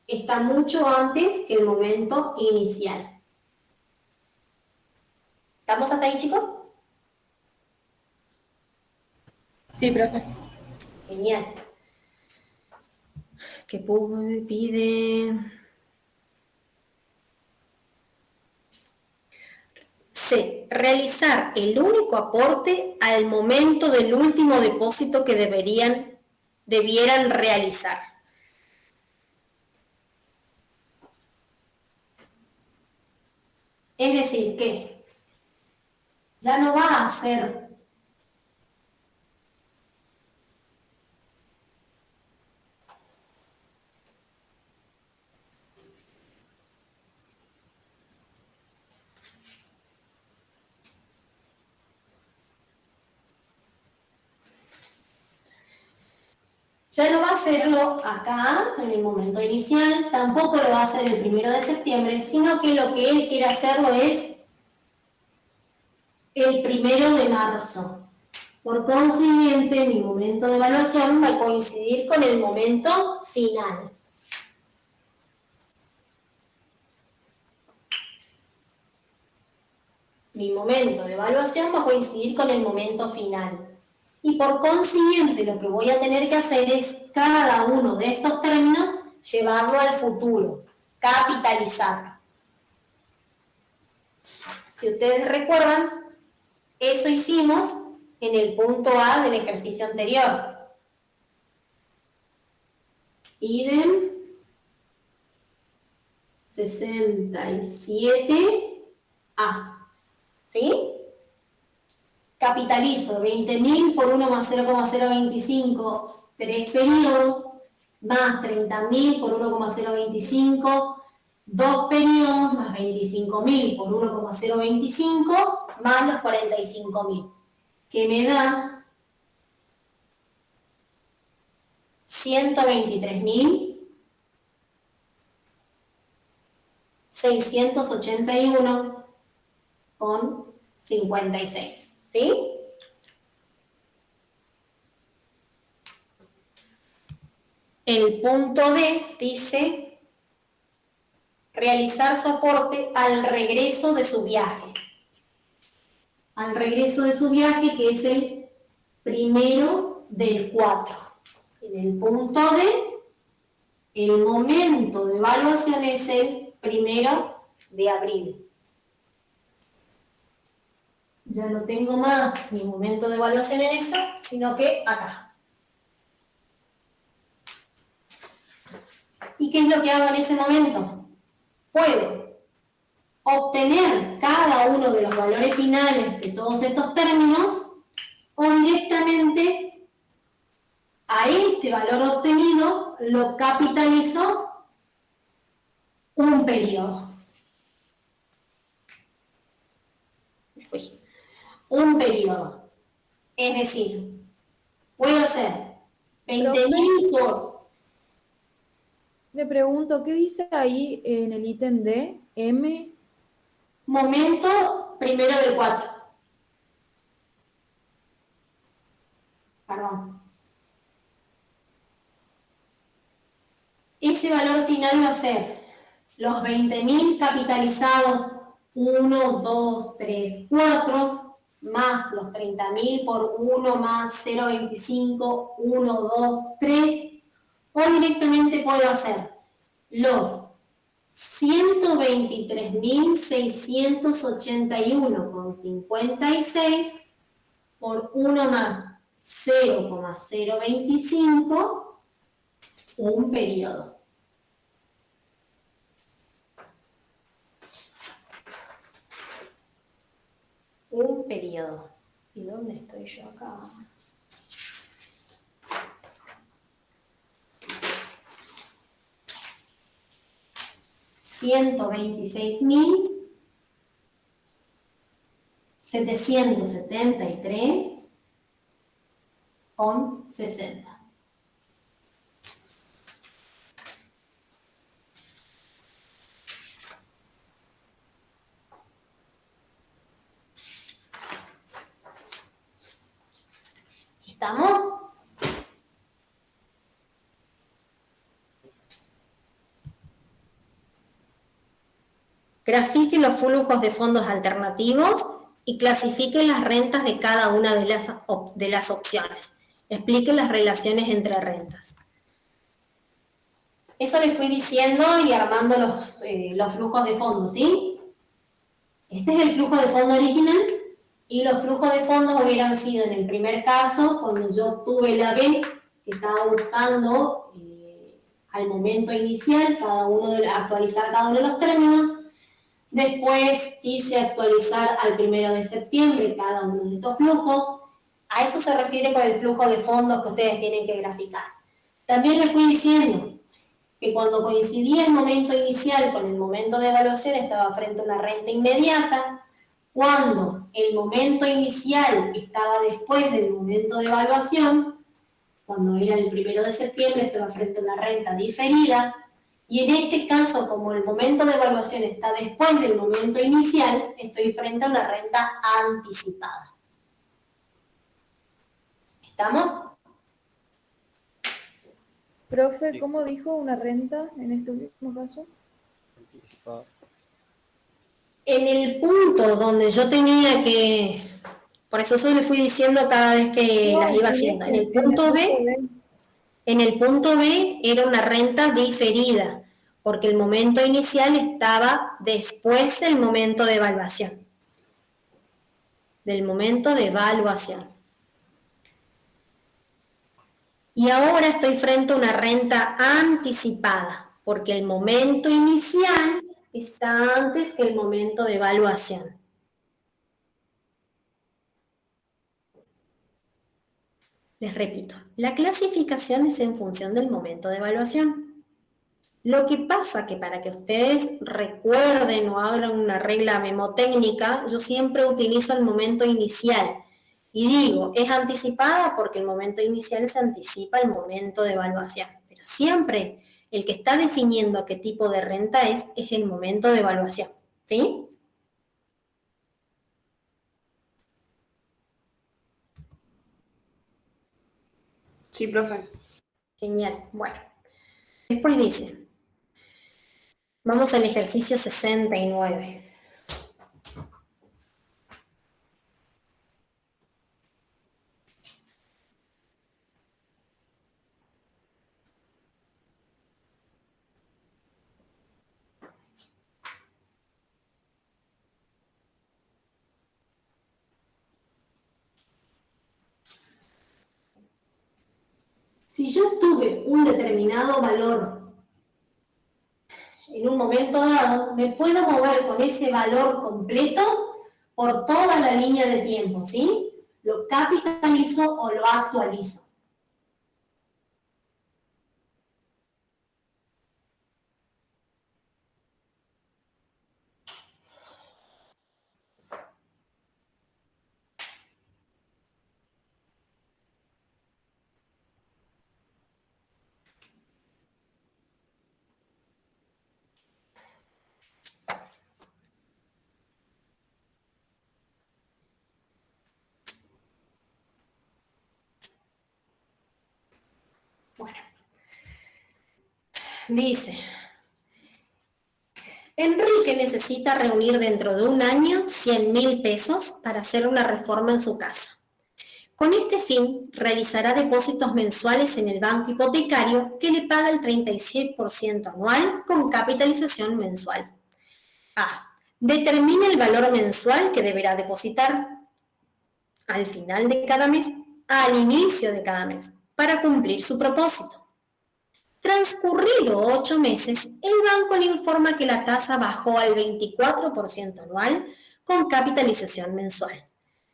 está mucho antes que el momento inicial. ¿Estamos hasta ahí, chicos? Sí, profe. Genial. ¿Qué me pide? C. Realizar el único aporte al momento del último depósito que debieran realizar. Es decir, que ya no va a ser ya no va a hacerlo acá, en el momento inicial, tampoco lo va a hacer el 1 de septiembre, sino que lo que él quiere hacerlo es el 1 de marzo. Por consiguiente, mi momento de evaluación va a coincidir con el momento final. Mi momento de evaluación va a coincidir con el momento final. Y por consiguiente, lo que voy a tener que hacer es cada uno de estos términos llevarlo al futuro, capitalizar. Si ustedes recuerdan, eso hicimos en el punto A del ejercicio anterior. Idem 67A. ¿Sí? Capitalizo 20.000 por 1 más 0,025, 3 periodos, más 30.000 por 1,025, 2 periodos, más 25.000 por 1,025, más los 45.000, que me da 123.681,56. ¿Sí? El punto D dice realizar su aporte al regreso de su viaje. Al regreso de su viaje, que es el 1 del 4. En el punto D, el momento de evaluación es el 1 de abril. Ya no tengo más mi momento de evaluación en esa, sino que acá. ¿Y qué es lo que hago en ese momento? Puedo obtener cada uno de los valores finales de todos estos términos o directamente a este valor obtenido lo capitalizo un periodo. Un periodo. Es decir, puedo hacer 20.000 por... Le pregunto, ¿qué dice ahí en el ítem D? M. Momento 1 del 4. Perdón. Ese valor final va a ser los 20.000 capitalizados 1, 2, 3, 4, más los 30.000 por 1 más 0,25, 1, 2, 3, o directamente puedo hacer los 123.681,56 por 1 más 0,025, un periodo. Un periodo. ¿Y dónde estoy yo acá? 126.773,60. ¿Estamos? Grafique los flujos de fondos alternativos y clasifique las rentas de cada una de las opciones. Explique las relaciones entre rentas. Eso les fui diciendo y armando los flujos de fondos, ¿sí? Este es el flujo de fondo original y los flujos de fondos hubieran sido en el primer caso, cuando yo obtuve la B, que estaba buscando al momento inicial, actualizar cada uno de los términos. Después quise actualizar al 1 de septiembre cada uno de estos flujos. A eso se refiere con el flujo de fondos que ustedes tienen que graficar. También les fui diciendo que cuando coincidía el momento inicial con el momento de evaluación estaba frente a una renta inmediata. Cuando el momento inicial estaba después del momento de evaluación, cuando era el 1 de septiembre estaba frente a una renta diferida. Y en este caso, como el momento de evaluación está después del momento inicial, estoy frente a una renta anticipada. ¿Estamos? Profe, ¿cómo dijo una renta en este último caso? Anticipado. En el punto donde yo tenía que... Por eso le fui diciendo cada vez que las iba haciendo. En el punto B... En el punto B era una renta diferida, porque el momento inicial estaba después del momento de evaluación. Del momento de evaluación. Y ahora estoy frente a una renta anticipada, porque el momento inicial está antes que el momento de evaluación. Les repito, la clasificación es en función del momento de evaluación. Lo que pasa que para que ustedes recuerden o hagan una regla memotécnica, yo siempre utilizo el momento inicial. Y digo, es anticipada porque el momento inicial se anticipa al momento de evaluación. Pero siempre el que está definiendo qué tipo de renta es el momento de evaluación. ¿Sí? Sí, profe. Genial. Bueno. Después dice, vamos al ejercicio 69. Si yo tuve un determinado valor en un momento dado, me puedo mover con ese valor completo por toda la línea de tiempo, ¿sí? Lo capitalizo o lo actualizo. Bueno, dice, Enrique necesita reunir dentro de un año 100.000 pesos para hacer una reforma en su casa. Con este fin, realizará depósitos mensuales en el banco hipotecario que le paga el 37% anual con capitalización mensual. A. Determina el valor mensual que deberá depositar al final de cada mes, al inicio de cada mes, para cumplir su propósito. Transcurrido 8 meses, el banco le informa que la tasa bajó al 24% anual con capitalización mensual.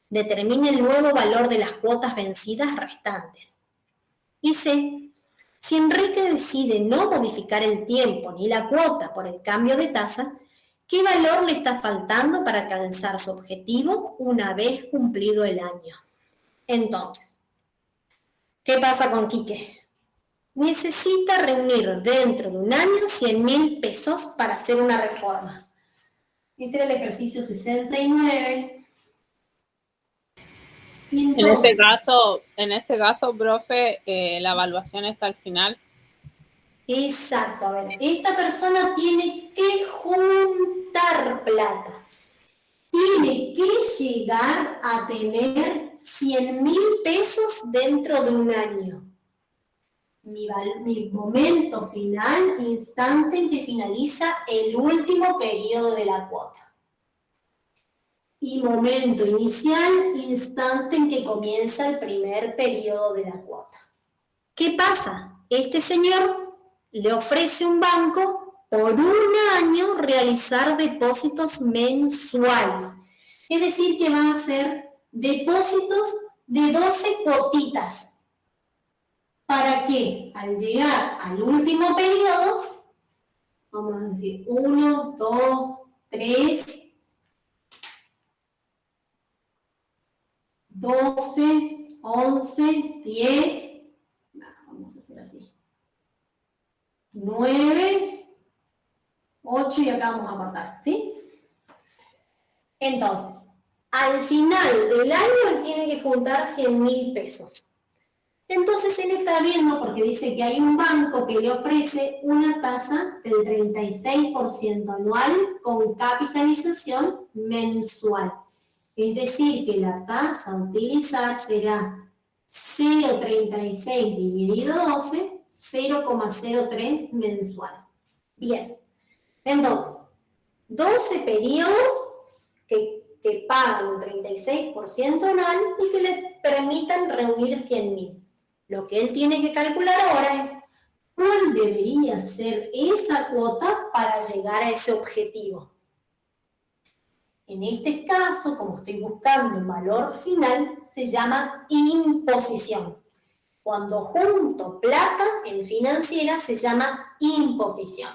Determine el nuevo valor de las cuotas vencidas restantes. Y C. Si Enrique decide no modificar el tiempo ni la cuota por el cambio de tasa, ¿qué valor le está faltando para alcanzar su objetivo una vez cumplido el año? Entonces, ¿qué pasa con Quique? Necesita reunir dentro de un año 100.000 pesos para hacer una reforma. Este era el ejercicio 69. Y entonces, En este caso, profe, la evaluación está al final. exacto, a ver, esta persona tiene que juntar plata. Tiene que llegar a tener 100.000 pesos dentro de un año. Mi momento final, instante en que finaliza el último periodo de la cuota. Y momento inicial, instante en que comienza el primer periodo de la cuota. ¿Qué pasa? Este señor le ofrece un banco por un año realizar depósitos mensuales. Es decir, que van a ser depósitos de 12 cuotitas. ¿Para qué? Al llegar al último periodo, vamos a decir 1, 2, 3, 12, 11, 10, vamos a hacer así, 9, 8 y acá vamos a cortar, ¿sí? Entonces, al final del año él tiene que juntar 100.000 pesos. Entonces él está viendo, porque dice que hay un banco que le ofrece una tasa del 36% anual con capitalización mensual. Es decir, que la tasa a utilizar será 0,36 dividido 12, 0,03 mensual. Bien, entonces, 12 periodos que pagan un 36% anual y que le permitan reunir 100.000. Lo que él tiene que calcular ahora es cuál debería ser esa cuota para llegar a ese objetivo. En este caso, como estoy buscando un valor final, se llama imposición. Cuando junto plata en financiera se llama imposición.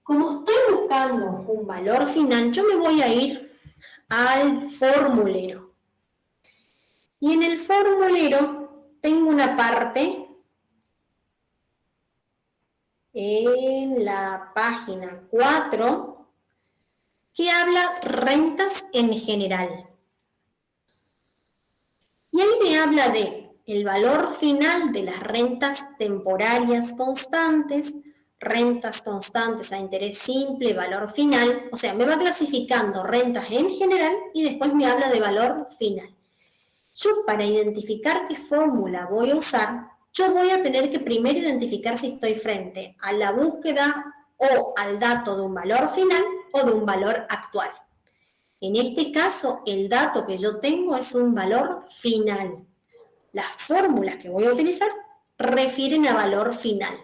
Como estoy buscando un valor final, yo me voy a ir al formulero. Y en el formulero tengo una parte en la página 4 que habla rentas en general. Y ahí me habla de el valor final de las rentas temporarias constantes, rentas constantes a interés simple, valor final. O sea, me va clasificando rentas en general y después me habla de valor final. Yo, para identificar qué fórmula voy a usar, yo voy a tener que primero identificar si estoy frente a la búsqueda o al dato de un valor final o de un valor actual. En este caso, el dato que yo tengo es un valor final. Las fórmulas que voy a utilizar refieren a valor final.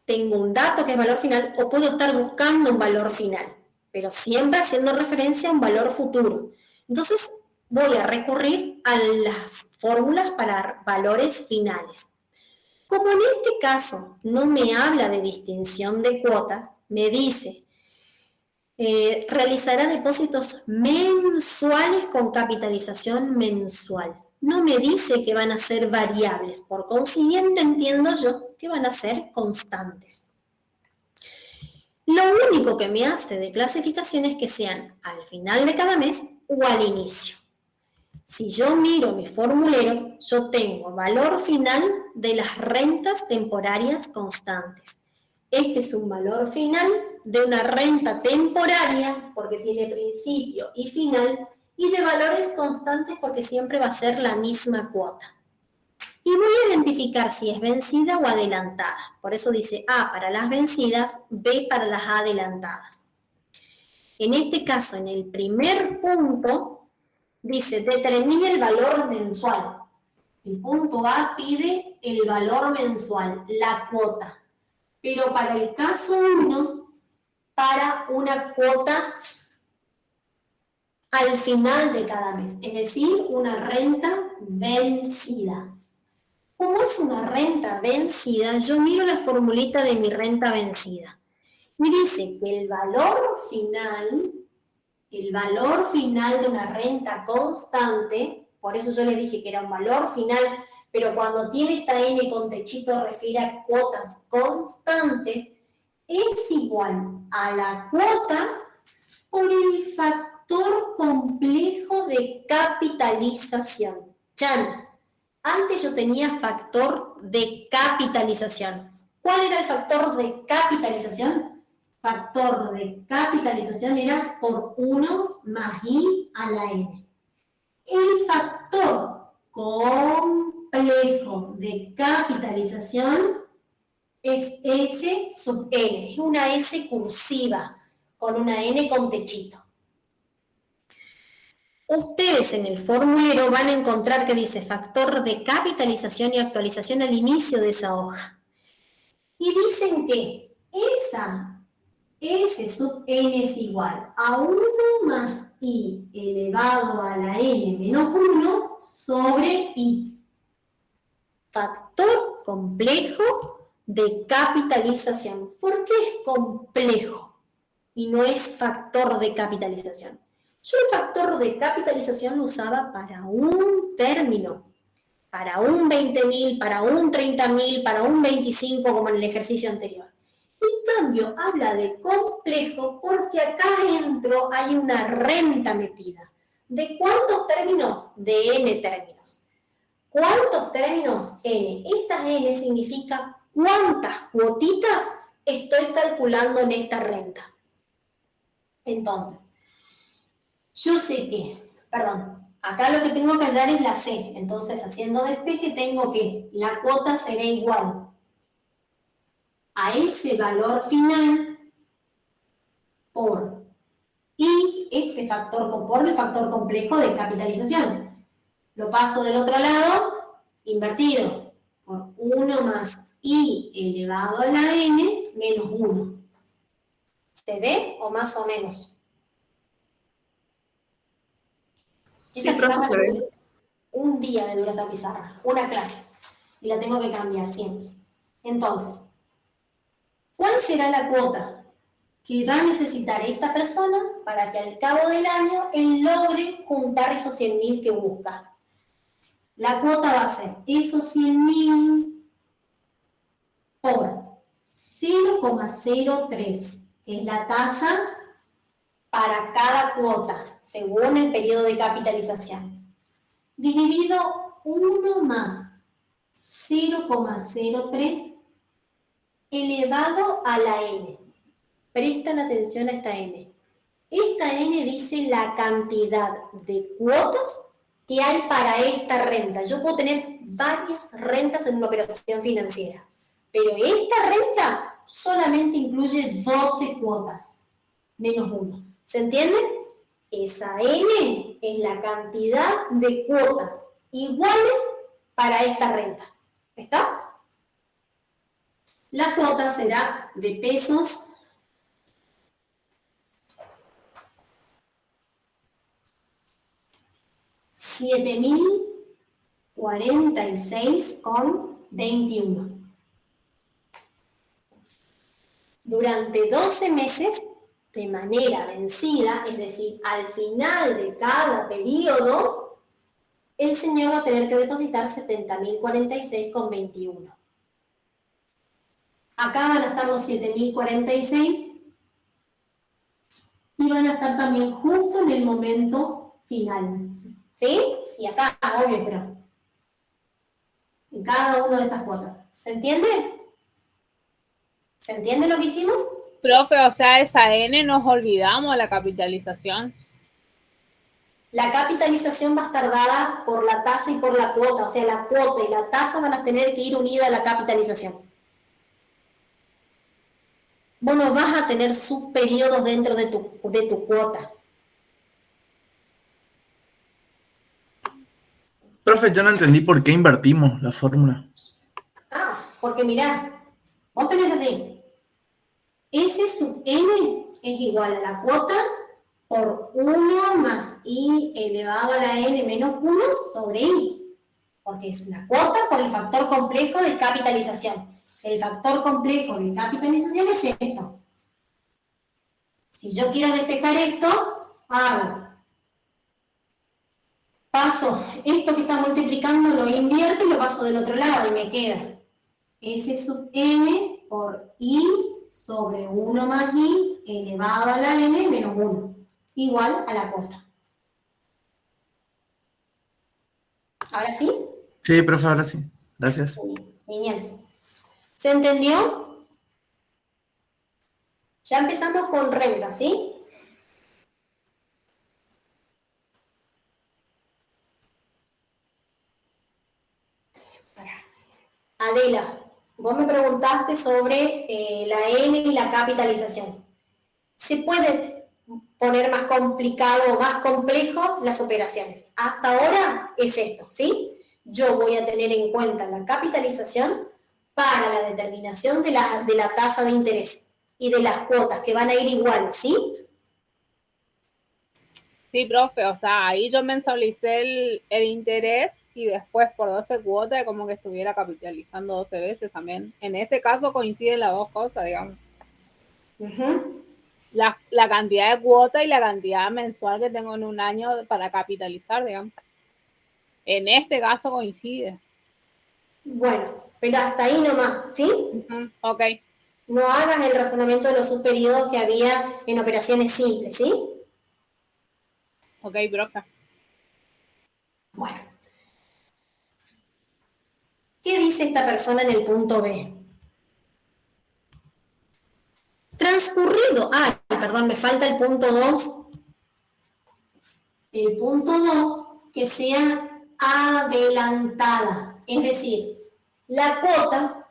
Tengo un dato que es valor final o puedo estar buscando un valor final, pero siempre haciendo referencia a un valor futuro. Entonces, voy a recurrir a las fórmulas para valores finales. Como en este caso no me habla de distinción de cuotas, me dice, realizará depósitos mensuales con capitalización mensual. No me dice que van a ser variables, por consiguiente entiendo yo que van a ser constantes. Lo único que me hace de clasificación es que sean al final de cada mes o al inicio. Si yo miro mis formuleros, yo tengo valor final de las rentas temporarias constantes. Este es un valor final de una renta temporaria, porque tiene principio y final, y de valores constantes porque siempre va a ser la misma cuota. Y voy a identificar si es vencida o adelantada. Por eso dice A para las vencidas, B para las adelantadas. En este caso, en el primer punto, dice, determine el valor mensual. El punto A pide el valor mensual, la cuota. Pero para el caso 1, para una cuota al final de cada mes, es decir, una renta vencida. como es una renta vencida, yo miro la formulita de mi renta vencida. Y dice que el valor final de una renta constante, por eso yo le dije que era un valor final, pero cuando tiene esta N con techito refiere a cuotas constantes, es igual a la cuota por el factor complejo de capitalización. Chan, antes yo tenía factor de capitalización. ¿Cuál era el factor de capitalización? Factor de capitalización era por 1 más I a la N. El factor complejo de capitalización es S sub N, es una S cursiva, con una N con techito. Ustedes en el formulario van a encontrar que dice factor de capitalización y actualización al inicio de esa hoja. Y dicen que esa S sub N es igual a 1 más I elevado a la N menos 1 sobre I. Factor complejo de capitalización. ¿Por qué es complejo y no es factor de capitalización? Yo el factor de capitalización lo usaba para un término, para un 20.000, para un 30.000, para un 25, como en el ejercicio anterior. En cambio, habla de complejo porque acá adentro hay una renta metida. ¿De cuántos términos? De n términos. ¿Cuántos términos? N. Esta n significa cuántas cuotitas estoy calculando en esta renta. Entonces, yo sé que, acá lo que tengo que hallar es la C. Entonces, haciendo despeje, tengo que la cuota será igual a ese valor final por y este factor por el factor complejo de capitalización. Lo paso del otro lado, invertido, por 1 más I elevado a la N menos 1. ¿Se ve o más o menos? Sí, profe, se ve. Un día me dura esta pizarra, una clase, y la tengo que cambiar siempre. Entonces, ¿cuál será la cuota que va a necesitar esta persona para que al cabo del año él logre juntar esos 100.000 que busca? La cuota va a ser esos 100.000 por 0,03, que es la tasa para cada cuota, según el periodo de capitalización, dividido 1 más 0,03 elevado a la N. Prestan atención a esta N. Esta N dice la cantidad de cuotas que hay para esta renta. Yo puedo tener varias rentas en una operación financiera, pero esta renta solamente incluye 12 cuotas, menos 1. ¿Se entiende? Esa N es la cantidad de cuotas iguales para esta renta. ¿Está? La cuota será de pesos 7.046,21. Durante 12 meses, de manera vencida, es decir, al final de cada periodo, el señor va a tener que depositar 70.046,21. Acá van a estar los 7.046 y van a estar también justo en el momento final. ¿Sí? Y acá, obvio, pero en cada una de estas cuotas. ¿Se entiende? ¿Se entiende lo que hicimos? Profe, o sea, esa N nos olvidamos, la capitalización. La capitalización va a estar dada por la tasa y por la cuota. O sea, la cuota y la tasa van a tener que ir unidas a la capitalización. Vos no vas a tener subperiodos dentro de tu cuota. Profe, yo no entendí por qué invertimos la fórmula. Ah, porque mirá, vos tenés así. S sub n es igual a la cuota por 1 más I elevado a la n menos 1 sobre I. porque es la cuota por el factor complejo de capitalización. El factor complejo de capitalización es esto. Si yo quiero despejar esto, paso esto que está multiplicando, lo invierto y lo paso del otro lado y me queda S sub n por I sobre 1 más I elevado a la n menos 1, igual a la cuota. ¿Ahora sí? Sí, profe, ahora sí. Gracias. Genial. ¿Se entendió? Ya empezamos con renta, ¿sí? Adela, vos me preguntaste sobre la N y la capitalización. ¿Se puede poner más complicado o más complejo las operaciones? Hasta ahora es esto, ¿sí? Yo voy a tener en cuenta la capitalización para la determinación de la tasa de interés y de las cuotas que van a ir iguales, ¿sí? Sí, profe, o sea, ahí yo mensualicé el interés y después por 12 cuotas como que estuviera capitalizando 12 veces también. En ese caso coinciden las dos cosas, digamos. La cantidad de cuotas y la cantidad mensual que tengo en un año para capitalizar, digamos. En este caso coincide. Bueno, pero hasta ahí nomás, ¿sí? Ok. No hagas el razonamiento de los subperiodos que había en operaciones simples, ¿sí? Ok, profe. Bueno. ¿Qué dice esta persona en el punto B? Transcurrido, perdón, me falta el punto 2. El punto 2, que sea adelantada. Es decir, la cuota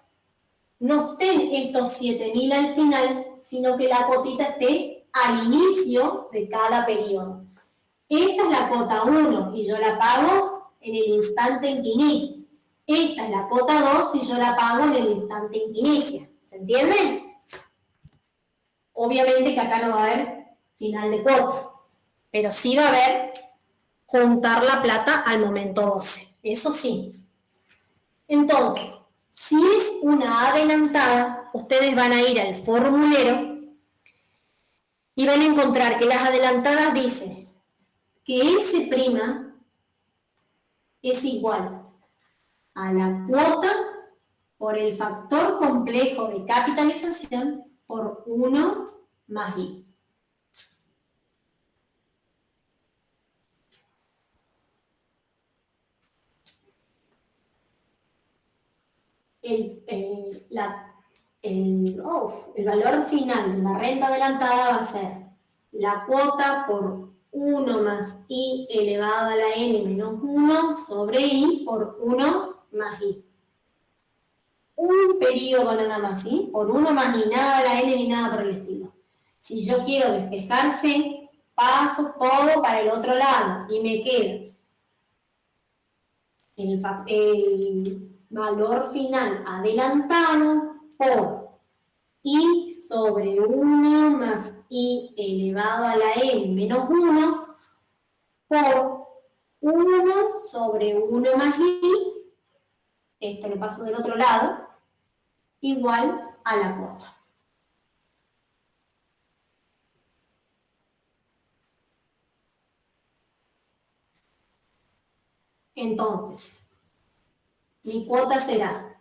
no esté en estos 7.000 al final, sino que la cuotita esté al inicio de cada periodo. Esta es la cuota 1 y yo la pago en el instante en que inicia. Esta es la cuota 2 y yo la pago en el instante en que inicia. ¿Se entiende? Obviamente que acá no va a haber final de cuota, pero sí va a haber juntar la plata al momento 12. Eso sí. Entonces, si es una adelantada, ustedes van a ir al formulero y van a encontrar que las adelantadas dicen que S' es igual a la cuota por el factor complejo de capitalización por 1 más I. El valor final de la renta adelantada va a ser la cuota por 1 más I elevado a la n menos 1 sobre I por 1 más I. Un periodo nada más, ¿sí? Por 1 más I, nada a la n ni nada por el estilo. Si yo quiero despejarse, paso todo para el otro lado y me queda el valor final adelantado por I sobre 1 más I elevado a la n menos 1 por 1 sobre 1 más I, esto lo paso del otro lado, igual a la cuota. Entonces, mi cuota será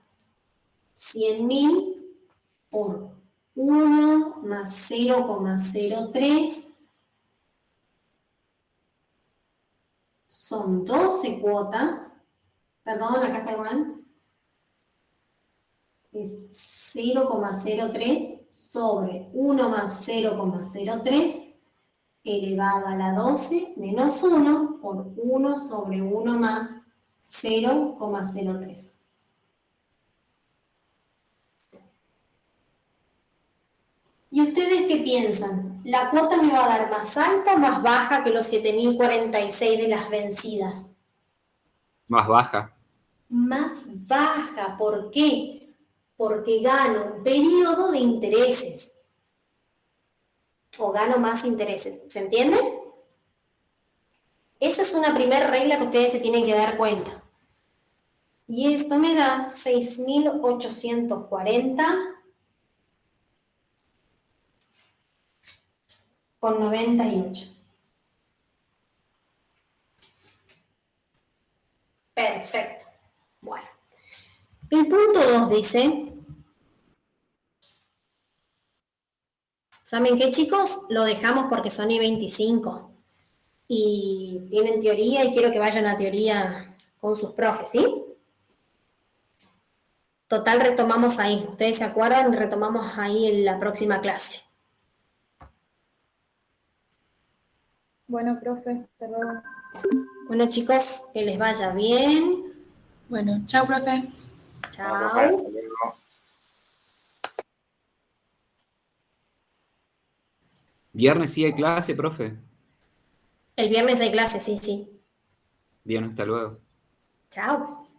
100.000 por 1 más 0,03 son 12 cuotas. Perdón, acá está igual. Es 0,03 sobre 1 más 0,03 elevado a la 12 menos 1 por 1 sobre 1 más 0,03. ¿Y ustedes qué piensan? ¿La cuota me va a dar más alta o más baja que los 7.046 de las vencidas? Más baja. Más baja, ¿por qué? Porque gano un periodo de intereses. O gano más intereses, ¿se entiende? Esa es una primera regla que ustedes se tienen que dar cuenta. Y esto me da 6.840,98. Perfecto. Bueno. El punto 2 dice, ¿saben qué, chicos? Lo dejamos porque son I-25 y tienen teoría y quiero que vayan a teoría con sus profes, ¿sí? Total, retomamos ahí. ¿Ustedes se acuerdan? Retomamos ahí en la próxima clase. Bueno, profe, hasta luego. Bueno, chicos, que les vaya bien. Bueno, chao, profe. Chao. Viernes sí hay clase, profe. El viernes hay clase, sí, sí. Bien, hasta luego. Chao.